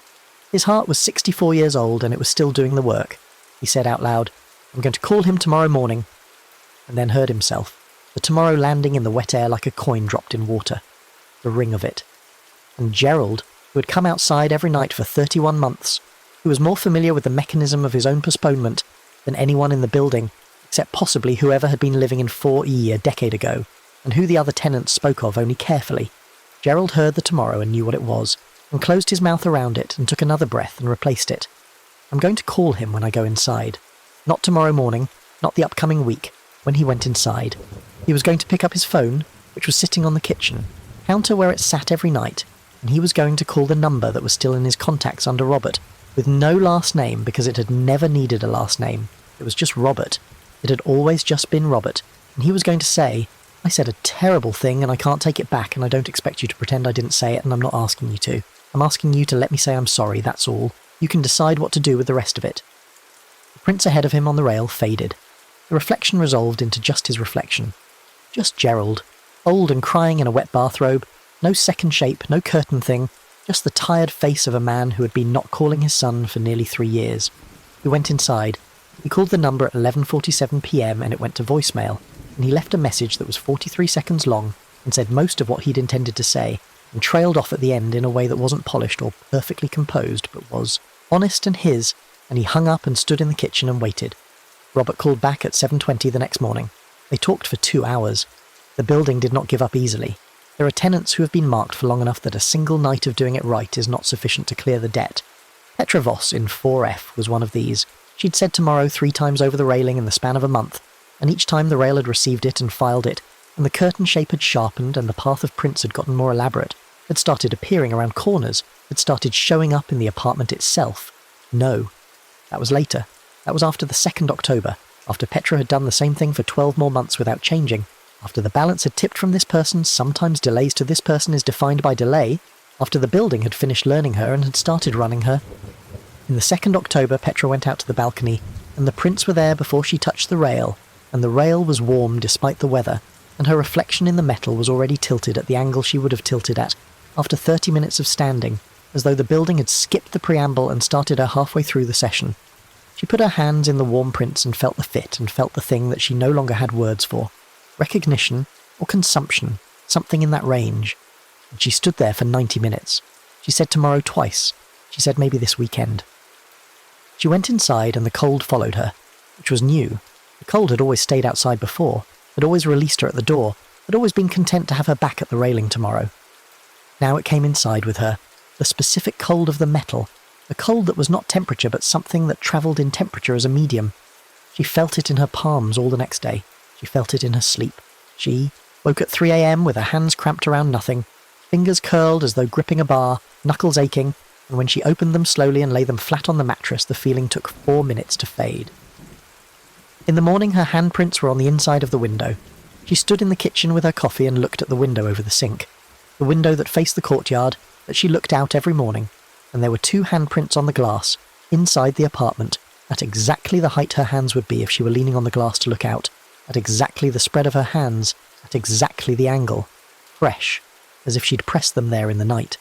His heart was 64 years old and it was still doing the work. He said out loud, I'm going to call him tomorrow morning, and then heard himself, the tomorrow landing in the wet air like a coin dropped in water. The ring of it. And Gerald, who had come outside every night for 31 months, who was more familiar with the mechanism of his own postponement than anyone in the building, except possibly whoever had been living in 4E a decade ago, and who the other tenants spoke of only carefully. Gerald heard the tomorrow and knew what it was, and closed his mouth around it and took another breath and replaced it. I'm going to call him when I go inside. Not tomorrow morning, not the upcoming week, when he went inside. He was going to pick up his phone, which was sitting on the kitchen counter where it sat every night, and he was going to call the number that was still in his contacts under Robert, with no last name because it had never needed a last name. It was just Robert. It had always just been Robert, and he was going to say, I said a terrible thing and I can't take it back, and I don't expect you to pretend I didn't say it, and I'm not asking you to. I'm asking you to let me say I'm sorry, that's all. You can decide what to do with the rest of it. The prints ahead of him on the rail faded. The reflection resolved into just his reflection. Just Gerald, old and crying in a wet bathrobe, no second shape, no curtain thing, just the tired face of a man who had been not calling his son for nearly 3 years. He went inside. He called the number at 11:47 p.m. and it went to voicemail, and he left a message that was 43 seconds long and said most of what he'd intended to say, and trailed off at the end in a way that wasn't polished or perfectly composed, but was honest and his, and he hung up and stood in the kitchen and waited. Robert called back at 7:20 the next morning. They talked for 2 hours. The building did not give up easily. There are tenants who have been marked for long enough that a single night of doing it right is not sufficient to clear the debt. Petra Voss in 4F was one of these. She'd said tomorrow 3 times over the railing in the span of a month, and each time the rail had received it and filed it, and the curtain shape had sharpened and the path of prints had gotten more elaborate, had started appearing around corners, had started showing up in the apartment itself. No. That was later. That was after the 2nd October, after Petra had done the same thing for 12 more months without changing, after the balance had tipped from this person, sometimes delays to this person is defined by delay, after the building had finished learning her and had started running her. In the 2nd October, Petra went out to the balcony, and the prints were there before she touched the rail, and the rail was warm despite the weather, and her reflection in the metal was already tilted at the angle she would have tilted at, after 30 minutes of standing, as though the building had skipped the preamble and started her halfway through the session. She put her hands in the warm prints and felt the fit and felt the thing that she no longer had words for. Recognition or consumption, something in that range. And she stood there for 90 minutes. She said tomorrow twice. She said maybe this weekend. She went inside and the cold followed her, which was new. The cold had always stayed outside before, had always released her at the door, had always been content to have her back at the railing tomorrow. Now it came inside with her, the specific cold of the metal, a cold that was not temperature but something that travelled in temperature as a medium. She felt it in her palms all the next day. She felt it in her sleep. She woke at 3 a.m. with her hands cramped around nothing, fingers curled as though gripping a bar, knuckles aching, and when she opened them slowly and lay them flat on the mattress, the feeling took 4 minutes to fade. In the morning, her handprints were on the inside of the window. She stood in the kitchen with her coffee and looked at the window over the sink, the window that faced the courtyard, that she looked out every morning, and there were 2 handprints on the glass, inside the apartment, at exactly the height her hands would be if she were leaning on the glass to look out, at exactly the spread of her hands, at exactly the angle, fresh, as if she'd pressed them there in the night.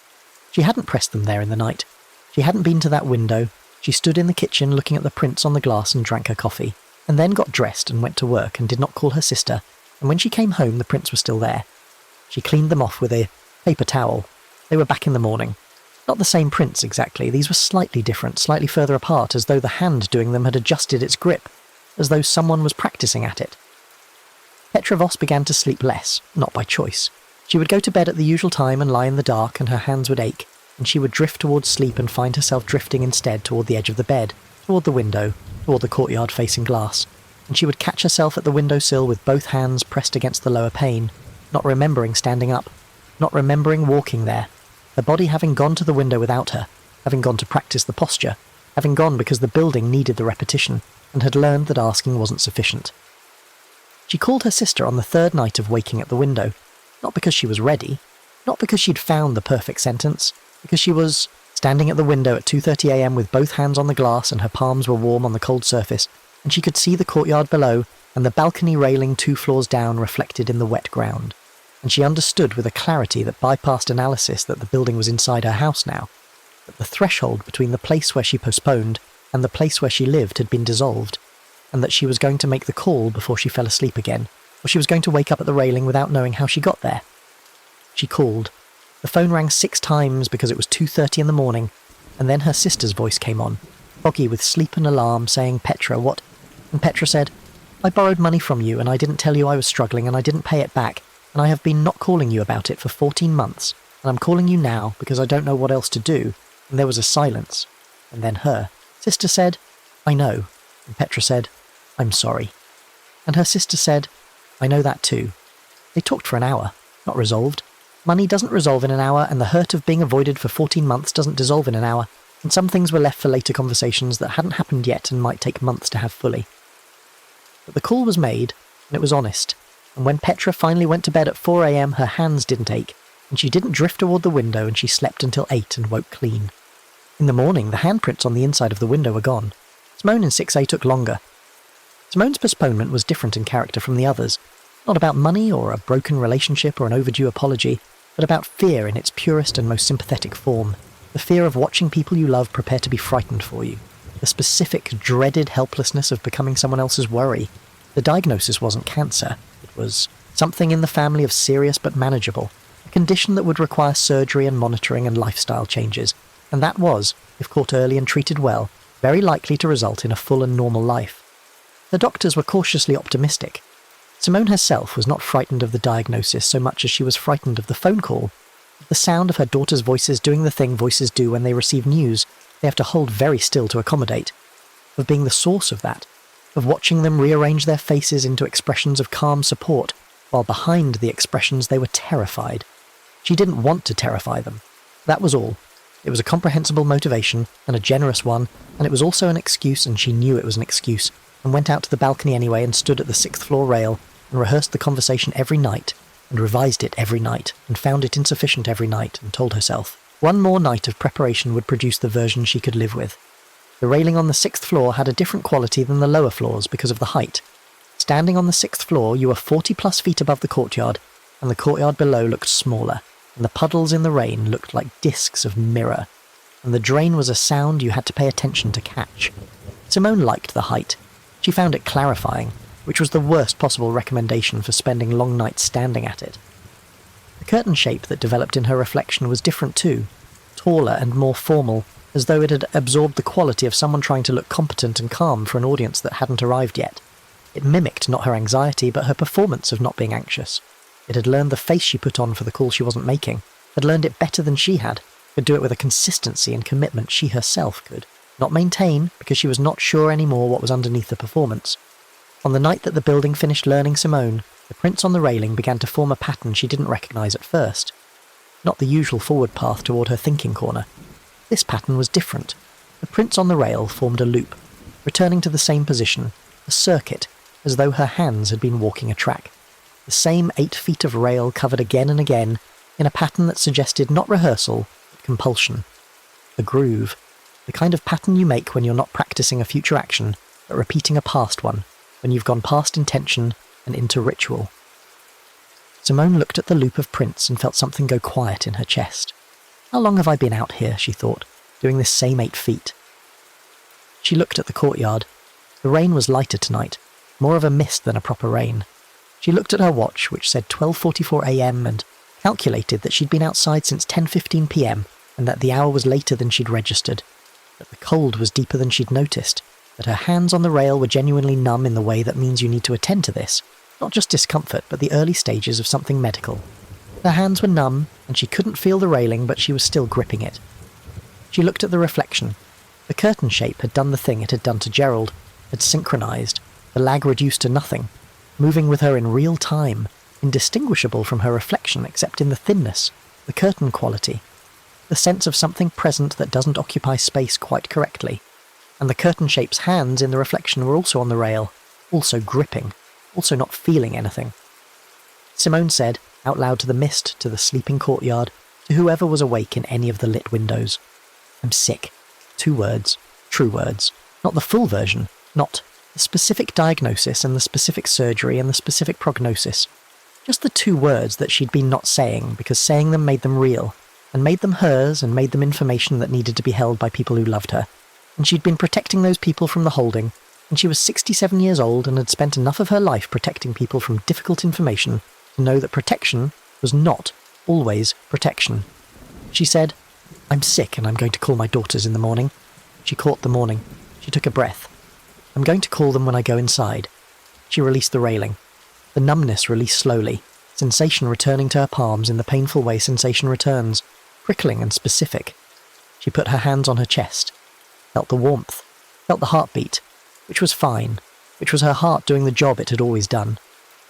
She hadn't pressed them there in the night. She hadn't been to that window. She stood in the kitchen looking at the prints on the glass and drank her coffee, and then got dressed and went to work and did not call her sister, and when she came home the prints were still there. She cleaned them off with a paper towel. They were back in the morning. Not the same prints exactly, these were slightly different, slightly further apart, as though the hand doing them had adjusted its grip, as though someone was practicing at it. Petra Voss began to sleep less, not by choice. She would go to bed at the usual time and lie in the dark, and her hands would ache, and she would drift towards sleep and find herself drifting instead toward the edge of the bed, toward the window, toward the courtyard-facing glass, and she would catch herself at the windowsill with both hands pressed against the lower pane, not remembering standing up, not remembering walking there, her body having gone to the window without her, having gone to practice the posture, having gone because the building needed the repetition, and had learned that asking wasn't sufficient. She called her sister on the 3rd night of waking at the window, not because she was ready, not because she'd found the perfect sentence, because she was standing at the window at 2:30 a.m. with both hands on the glass and her palms were warm on the cold surface, and she could see the courtyard below and the balcony railing 2 floors down reflected in the wet ground. And she understood with a clarity that bypassed analysis that the building was inside her house now, that the threshold between the place where she postponed and the place where she lived had been dissolved, and that she was going to make the call before she fell asleep again, or she was going to wake up at the railing without knowing how she got there. She called. The phone rang 6 times because it was 2:30 in the morning, and then her sister's voice came on, foggy with sleep and alarm, saying, "Petra, what?" And Petra said, "I borrowed money from you, and I didn't tell you I was struggling, and I didn't pay it back, and I have been not calling you about it for 14 months, and I'm calling you now because I don't know what else to do." And there was a silence, and then her sister said, "I know," and Petra said, "I'm sorry." And her sister said, "I know that too." They talked for an hour, not resolved. Money doesn't resolve in an hour, and the hurt of being avoided for 14 months doesn't dissolve in an hour, and some things were left for later conversations that hadn't happened yet and might take months to have fully. But the call was made, and it was honest, and when Petra finally went to bed at 4 a.m. her hands didn't ache, and she didn't drift toward the window, and she slept until 8 and woke clean. In the morning, the handprints on the inside of the window were gone. Simone in 6A took longer. Simone's postponement was different in character from the others, not about money or a broken relationship or an overdue apology, but about fear in its purest and most sympathetic form, the fear of watching people you love prepare to be frightened for you, the specific, dreaded helplessness of becoming someone else's worry. The diagnosis wasn't cancer, it was something in the family of serious but manageable, a condition that would require surgery and monitoring and lifestyle changes, and that was, if caught early and treated well, very likely to result in a full and normal life. The doctors were cautiously optimistic. Simone herself was not frightened of the diagnosis so much as she was frightened of the phone call, of the sound of her daughter's voices doing the thing voices do when they receive news, They have to hold very still to accommodate, of being the source of that, of watching them rearrange their faces into expressions of calm support, while behind the expressions they were terrified. She didn't want to terrify them. That was all. It was a comprehensible motivation, and a generous one, and it was also an excuse, and she knew it was an excuse, and went out to the balcony anyway and stood at the 6th floor rail, and rehearsed the conversation every night, and revised it every night, and found it insufficient every night, and told herself one more night of preparation would produce the version she could live with. The railing on the 6th floor had a different quality than the lower floors because of the height. Standing on the 6th floor, you were 40+ feet above the courtyard, and the courtyard below looked smaller, and the puddles in the rain looked like discs of mirror, and the drain was a sound you had to pay attention to catch. Simone liked the height. She found it clarifying, which was the worst possible recommendation for spending long nights standing at it. The curtain shape that developed in her reflection was different too, taller and more formal, as though it had absorbed the quality of someone trying to look competent and calm for an audience that hadn't arrived yet. It mimicked not her anxiety, but her performance of not being anxious. It had learned the face she put on for the call she wasn't making, had learned it better than she had, could do it with a consistency and commitment she herself could not maintain because she was not sure anymore what was underneath the performance. On the night that the building finished learning Simone, the prints on the railing began to form a pattern she didn't recognise at first. Not the usual forward path toward her thinking corner. This pattern was different. The prints on the rail formed a loop, returning to the same position, a circuit, as though her hands had been walking a track. The same 8 feet of rail covered again and again, in a pattern that suggested not rehearsal, but compulsion. A groove. The kind of pattern you make when you're not practicing a future action, but repeating a past one, when you've gone past intention and into ritual. Simone looked at the loop of prints and felt something go quiet in her chest. How long have I been out here, she thought, doing this same 8 feet? She looked at the courtyard. The rain was lighter tonight, more of a mist than a proper rain. She looked at her watch, which said 12:44 a.m, and calculated that she'd been outside since 10:15 p.m, and that the hour was later than she'd registered, that the cold was deeper than she'd noticed, that her hands on the rail were genuinely numb in the way that means you need to attend to this, not just discomfort, but the early stages of something medical. Her hands were numb, and she couldn't feel the railing, but she was still gripping it. She looked at the reflection. The curtain shape had done the thing it had done to Gerald, had synchronized, the lag reduced to nothing, moving with her in real time, indistinguishable from her reflection except in the thinness, the curtain quality, the sense of something present that doesn't occupy space quite correctly. And the curtain shape's hands in the reflection were also on the rail, also gripping, also not feeling anything. Simone said, out loud to the mist, to the sleeping courtyard, to whoever was awake in any of the lit windows, "I'm sick." 2 words, true words, not the full version, not the specific diagnosis and the specific surgery and the specific prognosis. Just the 2 words that she'd been not saying, because saying them made them real, and made them hers and made them information that needed to be held by people who loved her. And she'd been protecting those people from the holding, and she was 67 years old and had spent enough of her life protecting people from difficult information to know that protection was not always protection. She said, "I'm sick and I'm going to call my daughters in the morning." She caught the morning. She took a breath. "I'm going to call them when I go inside." She released the railing. The numbness released slowly, sensation returning to her palms in the painful way sensation returns, prickling and specific. She put her hands on her chest, felt the warmth, felt the heartbeat, which was fine, which was her heart doing the job it had always done.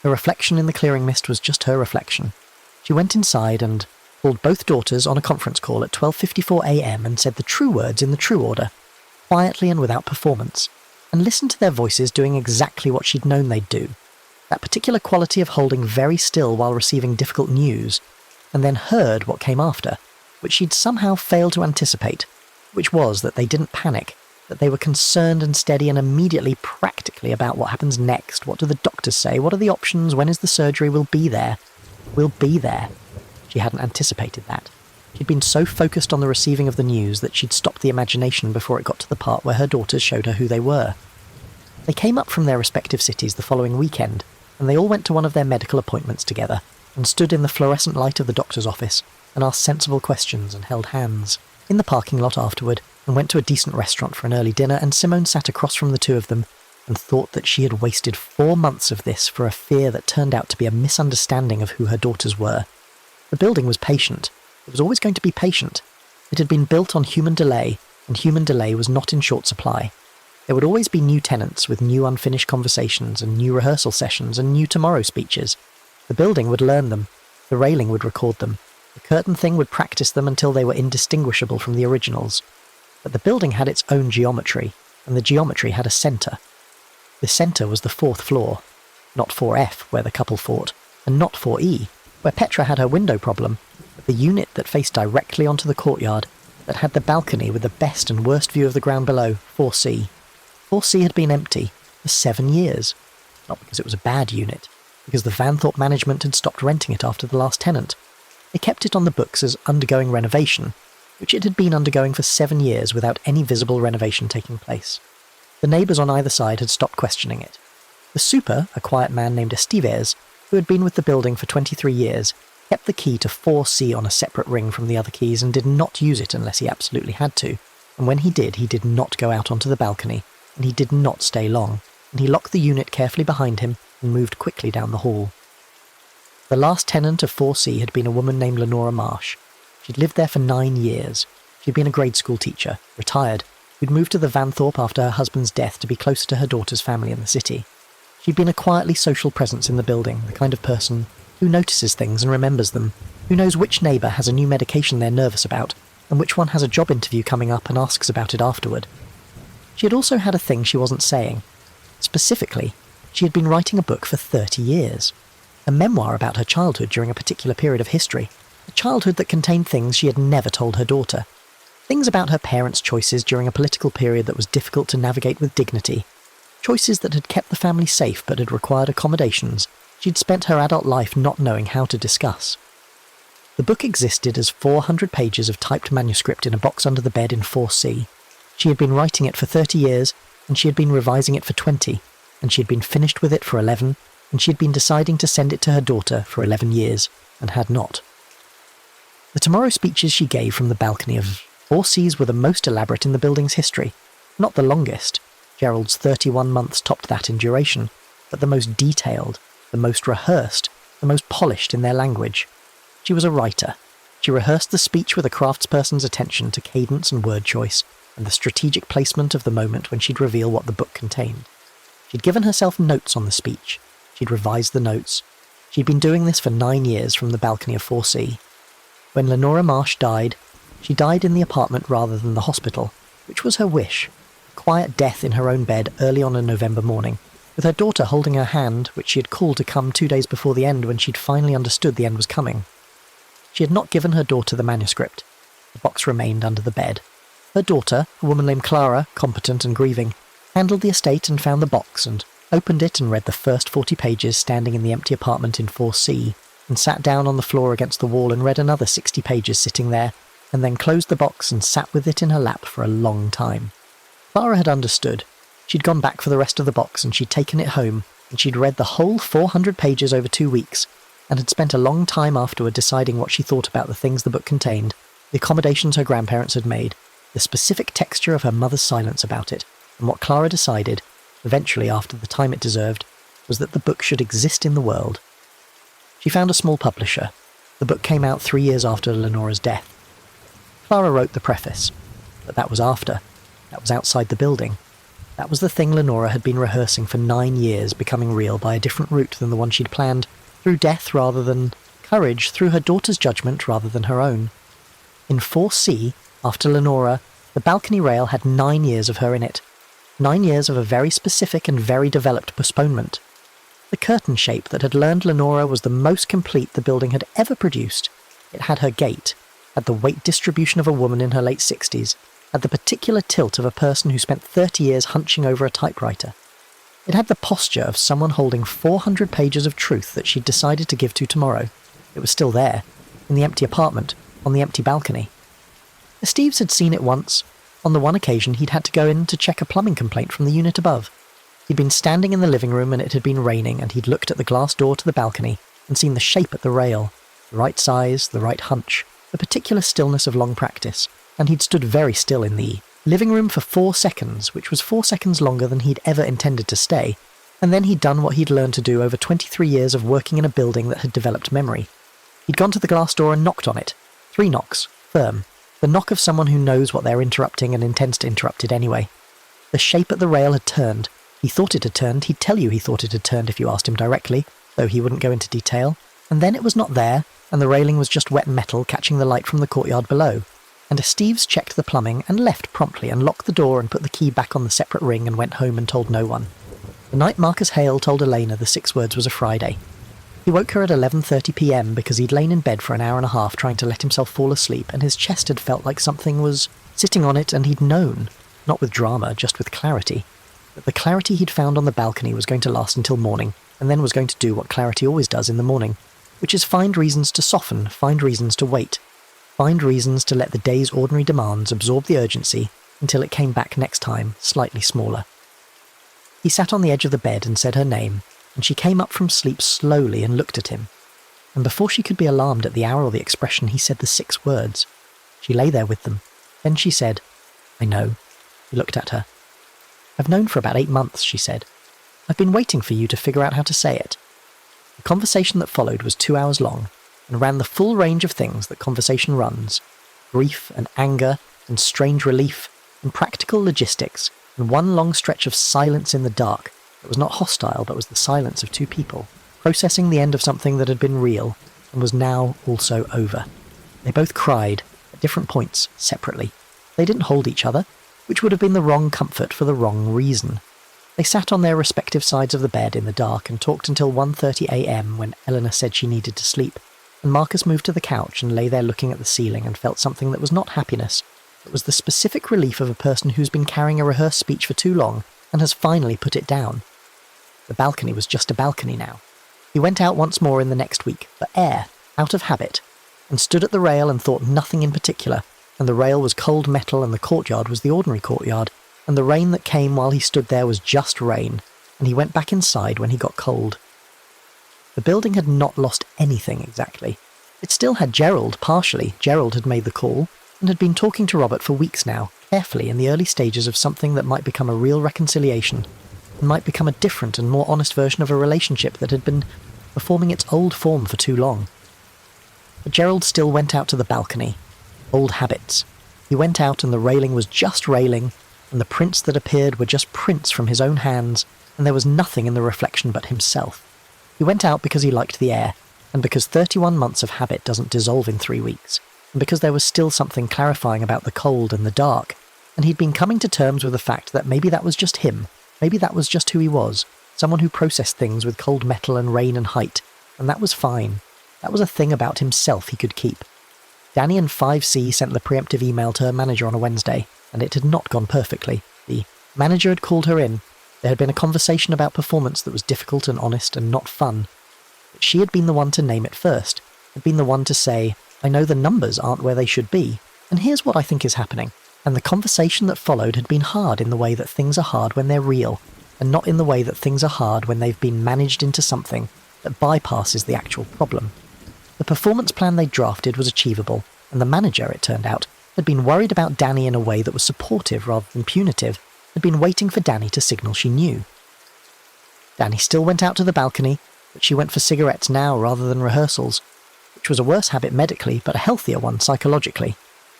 Her reflection in the clearing mist was just her reflection. She went inside and called both daughters on a conference call at 12:54 a.m. and said the true words in the true order, quietly and without performance, and listened to their voices doing exactly what she'd known they'd do, that particular quality of holding very still while receiving difficult news, and then heard what came after, which she'd somehow failed to anticipate, which was that they didn't panic, that they were concerned and steady and immediately practically about what happens next. What do the doctors say? What are the options? When is the surgery? We'll be there. We'll be there. She hadn't anticipated that. She'd been so focused on the receiving of the news that she'd stopped the imagination before it got to the part where her daughters showed her who they were. They came up from their respective cities the following weekend, and they all went to one of their medical appointments together, and stood in the fluorescent light of the doctor's office, and asked sensible questions and held hands. In the parking lot afterward, and went to a decent restaurant for an early dinner, and Simone sat across from the 2 of them, and thought that she had wasted 4 months of this for a fear that turned out to be a misunderstanding of who her daughters were. The building was patient. It was always going to be patient. It had been built on human delay, and human delay was not in short supply. There would always be new tenants with new unfinished conversations and new rehearsal sessions and new tomorrow speeches. The building would learn them, the railing would record them, the curtain thing would practice them until they were indistinguishable from the originals. But the building had its own geometry, and the geometry had a centre. The centre was the 4th floor, not 4F, where the couple fought, and not 4E, where Petra had her window problem, but the unit that faced directly onto the courtyard, that had the balcony with the best and worst view of the ground below, 4C. 4C had been empty for 7 years, not because it was a bad unit, because the Vanthorpe management had stopped renting it after the last tenant. They kept it on the books as undergoing renovation, which it had been undergoing for 7 years without any visible renovation taking place. The neighbours on either side had stopped questioning it. The super, a quiet man named Estives, who had been with the building for 23 years, kept the key to 4C on a separate ring from the other keys and did not use it unless he absolutely had to, and when he did not go out onto the balcony, and he did not stay long, and he locked the unit carefully behind him and moved quickly down the hall. The last tenant of 4C had been a woman named Lenora Marsh. She'd lived there for 9 years. She'd been a grade school teacher, retired, who'd moved to the Vanthorpe after her husband's death to be closer to her daughter's family in the city. She'd been a quietly social presence in the building, the kind of person who notices things and remembers them, who knows which neighbour has a new medication they're nervous about, and which one has a job interview coming up and asks about it afterward. She had also had a thing she wasn't saying. Specifically, she had been writing a book for 30 years. A memoir about her childhood during a particular period of history, a childhood that contained things she had never told her daughter. Things about her parents' choices during a political period that was difficult to navigate with dignity. Choices that had kept the family safe but had required accommodations she'd spent her adult life not knowing how to discuss. The book existed as 400 pages of typed manuscript in a box under the bed in 4C. She had been writing it for 30 years, and she had been revising it for 20, and she had been finished with it for 11, and she had been deciding to send it to her daughter for 11 years, and had not. The tomorrow speeches she gave from the balcony of 4Cs were the most elaborate in the building's history, not the longest. Gerald's 31 months topped that in duration, but the most detailed, the most rehearsed, the most polished in their language. She was a writer. She rehearsed the speech with a craftsperson's attention to cadence and word choice, and the strategic placement of the moment when she'd reveal what the book contained. She'd given herself notes on the speech. She'd revised the notes. She'd been doing this for 9 years from the balcony of 4C. When Lenora Marsh died, she died in the apartment rather than the hospital, which was her wish. A quiet death in her own bed early on a November morning, with her daughter holding her hand, which she had called to come 2 days before the end when she'd finally understood the end was coming. She had not given her daughter the manuscript. The box remained under the bed. Her daughter, a woman named Clara, competent and grieving, handled the estate and found the box and opened it and read the first 40 pages standing in the empty apartment in 4C, and sat down on the floor against the wall and read another 60 pages sitting there, and then closed the box and sat with it in her lap for a long time. Clara had understood. She'd gone back for the rest of the box and she'd taken it home, and she'd read the whole 400 pages over 2 weeks, and had spent a long time afterward deciding what she thought about the things the book contained, the accommodations her grandparents had made, the specific texture of her mother's silence about it, and what Clara decided, eventually after the time it deserved, was that the book should exist in the world. She found a small publisher. The book came out 3 years after Lenora's death. Clara wrote the preface, but that was after. That was outside the building. That was the thing Lenora had been rehearsing for 9 years, becoming real by a different route than the one she'd planned, through death rather than courage, through her daughter's judgment rather than her own. In 4C, after Lenora, the balcony rail had 9 years of her in it. 9 years of a very specific and very developed postponement. The curtain shape that had learned Lenora was the most complete the building had ever produced. It had her gait, had the weight distribution of a woman in her late 60s, had the particular tilt of a person who spent 30 years hunching over a typewriter. It had the posture of someone holding 400 pages of truth that she'd decided to give to tomorrow. It was still there, in the empty apartment, on the empty balcony. Steves had seen it once. On the one occasion he'd had to go in to check a plumbing complaint from the unit above. He'd been standing in the living room and it had been raining, and he'd looked at the glass door to the balcony and seen the shape at the rail, the right size, the right hunch, the particular stillness of long practice, and he'd stood very still in the living room for 4 seconds, which was 4 seconds longer than he'd ever intended to stay, and then he'd done what he'd learned to do over 23 years of working in a building that had developed memory. He'd gone to the glass door and knocked on it. 3 knocks, firm. The knock of someone who knows what they're interrupting and intends to interrupt it anyway. The shape at the rail had turned. He thought it had turned. He'd tell you he thought it had turned if you asked him directly, though he wouldn't go into detail. And then it was not there, and the railing was just wet metal catching the light from the courtyard below. And Steves checked the plumbing and left promptly and locked the door and put the key back on the separate ring and went home and told no one. The night Marcus Hale told Elena the 6 words was a Friday. He woke her at 11:30 p.m. because he'd lain in bed for an hour and a half trying to let himself fall asleep, and his chest had felt like something was sitting on it, and he'd known, not with drama, just with clarity, that the clarity he'd found on the balcony was going to last until morning, and then was going to do what clarity always does in the morning, which is find reasons to soften, find reasons to wait, find reasons to let the day's ordinary demands absorb the urgency until it came back next time, slightly smaller. He sat on the edge of the bed and said her name, and she came up from sleep slowly and looked at him. And before she could be alarmed at the hour or the expression, he said the 6 words. She lay there with them. Then she said, "I know." He looked at her. "I've known for about 8 months," she said. "I've been waiting for you to figure out how to say it." The conversation that followed was 2 hours long, and ran the full range of things that conversation runs: grief and anger and strange relief and practical logistics, and one long stretch of silence in the dark that was not hostile but was the silence of 2 people, processing the end of something that had been real and was now also over. They both cried, at different points, separately. They didn't hold each other, which would have been the wrong comfort for the wrong reason. They sat on their respective sides of the bed in the dark and talked until 1:30 a.m. when Eleanor said she needed to sleep, and Marcus moved to the couch and lay there looking at the ceiling and felt something that was not happiness, but was the specific relief of a person who's been carrying a rehearsed speech for too long and has finally put it down. The balcony was just a balcony now. He went out once more in the next week, for air, out of habit, and stood at the rail and thought nothing in particular, and the rail was cold metal and the courtyard was the ordinary courtyard, and the rain that came while he stood there was just rain, and he went back inside when he got cold. The building had not lost anything exactly. It still had Gerald, partially. Gerald had made the call, and had been talking to Robert for weeks now, carefully in the early stages of something that might become a real reconciliation, and might become a different and more honest version of a relationship that had been performing its old form for too long. But Gerald still went out to the balcony. Old habits. He went out and the railing was just railing, and the prints that appeared were just prints from his own hands, and there was nothing in the reflection but himself. He went out because he liked the air, and because 31 months of habit doesn't dissolve in 3 weeks, and because there was still something clarifying about the cold and the dark, and he'd been coming to terms with the fact that maybe that was just him, maybe that was just who he was, someone who processed things with cold metal and rain and height, and that was fine. That was a thing about himself he could keep. Danny and 5C sent the preemptive email to her manager on a Wednesday, and it had not gone perfectly. The manager had called her in. There had been a conversation about performance that was difficult and honest and not fun. But she had been the one to name it first, had been the one to say, "I know the numbers aren't where they should be, and here's what I think is happening." And the conversation that followed had been hard in the way that things are hard when they're real, and not in the way that things are hard when they've been managed into something that bypasses the actual problem. The performance plan they drafted was achievable, and the manager, it turned out, had been worried about Danny in a way that was supportive rather than punitive, had been waiting for Danny to signal she knew. Danny still went out to the balcony, but she went for cigarettes now rather than rehearsals, which was a worse habit medically, but a healthier one psychologically.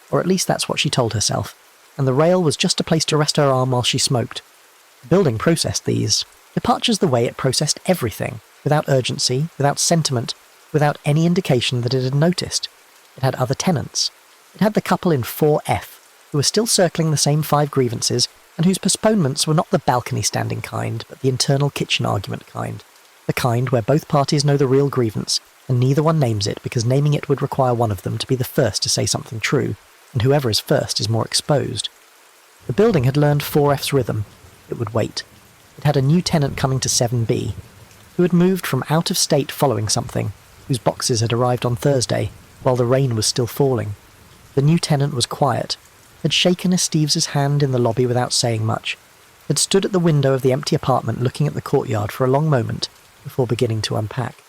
Or at least that's what she told herself, and the rail was just a place to rest her arm while she smoked. The building processed these departures the way it processed everything, without urgency, without sentiment, without any indication that it had noticed. It had other tenants. It had the couple in 4F, who were still circling the same 5 grievances, and whose postponements were not the balcony-standing kind, but the internal kitchen argument kind. The kind where both parties know the real grievance, and neither one names it because naming it would require one of them to be the first to say something true, and whoever is first is more exposed. The building had learned 4F's rhythm. It would wait. It had a new tenant coming to 7B, who had moved from out of state following something, whose boxes had arrived on Thursday, while the rain was still falling. The new tenant was quiet, had shaken Esteves's hand in the lobby without saying much, had stood at the window of the empty apartment looking at the courtyard for a long moment before beginning to unpack.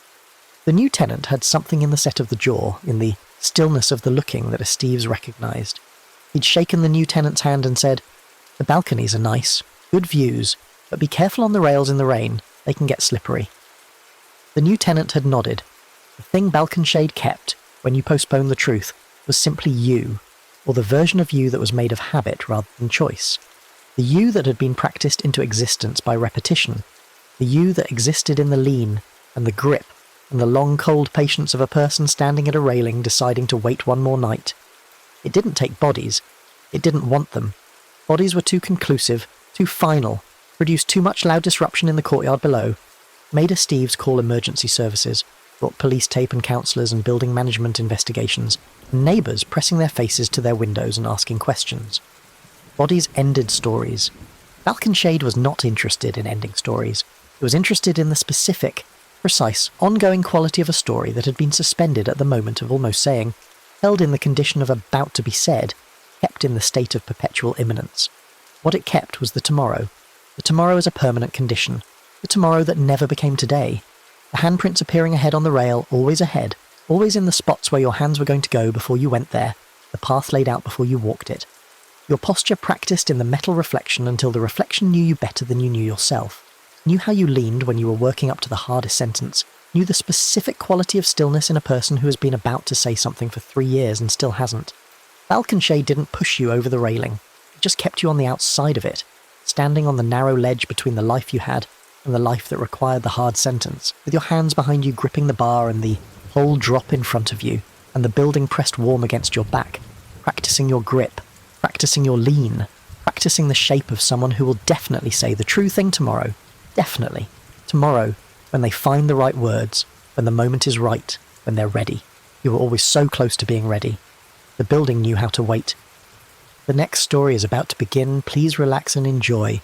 The new tenant had something in the set of the jaw, in the stillness of the looking that Esteves recognised. He'd shaken the new tenant's hand and said, "The balconies are nice, good views, but be careful on the rails in the rain, they can get slippery." The new tenant had nodded. The thing Balconshade kept, when you postpone the truth, was simply you. or the version of you that was made of habit rather than choice? The you that had been practiced into existence by repetition, the you that existed in the lean and the grip and the long cold patience of a person standing at a railing deciding to wait one more night. It didn't take bodies. It didn't want them. Bodies were too conclusive, too final, produced too much loud disruption in the courtyard below. Made a Steves call emergency services, brought police tape and counsellors and building management investigations, and neighbours pressing their faces to their windows and asking questions. Bodies ended stories. Falconshade was not interested in ending stories. It was interested in the specific, precise, ongoing quality of a story that had been suspended at the moment of almost saying, held in the condition of about to be said, kept in the state of perpetual imminence. What it kept was the tomorrow as a permanent condition, the tomorrow that never became today. The handprints appearing ahead on the rail, always ahead, always in the spots where your hands were going to go before you went there, the path laid out before you walked it. Your posture practiced in the metal reflection until the reflection knew you better than you knew yourself, knew how you leaned when you were working up to the hardest sentence, knew the specific quality of stillness in a person who has been about to say something for 3 years and still hasn't. Falconshade didn't push you over the railing, it just kept you on the outside of it, standing on the narrow ledge between the life you had and the life that required the hard sentence, with your hands behind you gripping the bar and the whole drop in front of you, and the building pressed warm against your back, practicing your grip, practicing your lean, practicing the shape of someone who will definitely say the true thing tomorrow. Definitely. Tomorrow, when they find the right words, when the moment is right, when they're ready. You were always so close to being ready. The building knew how to wait. The next story is about to begin. Please relax and enjoy.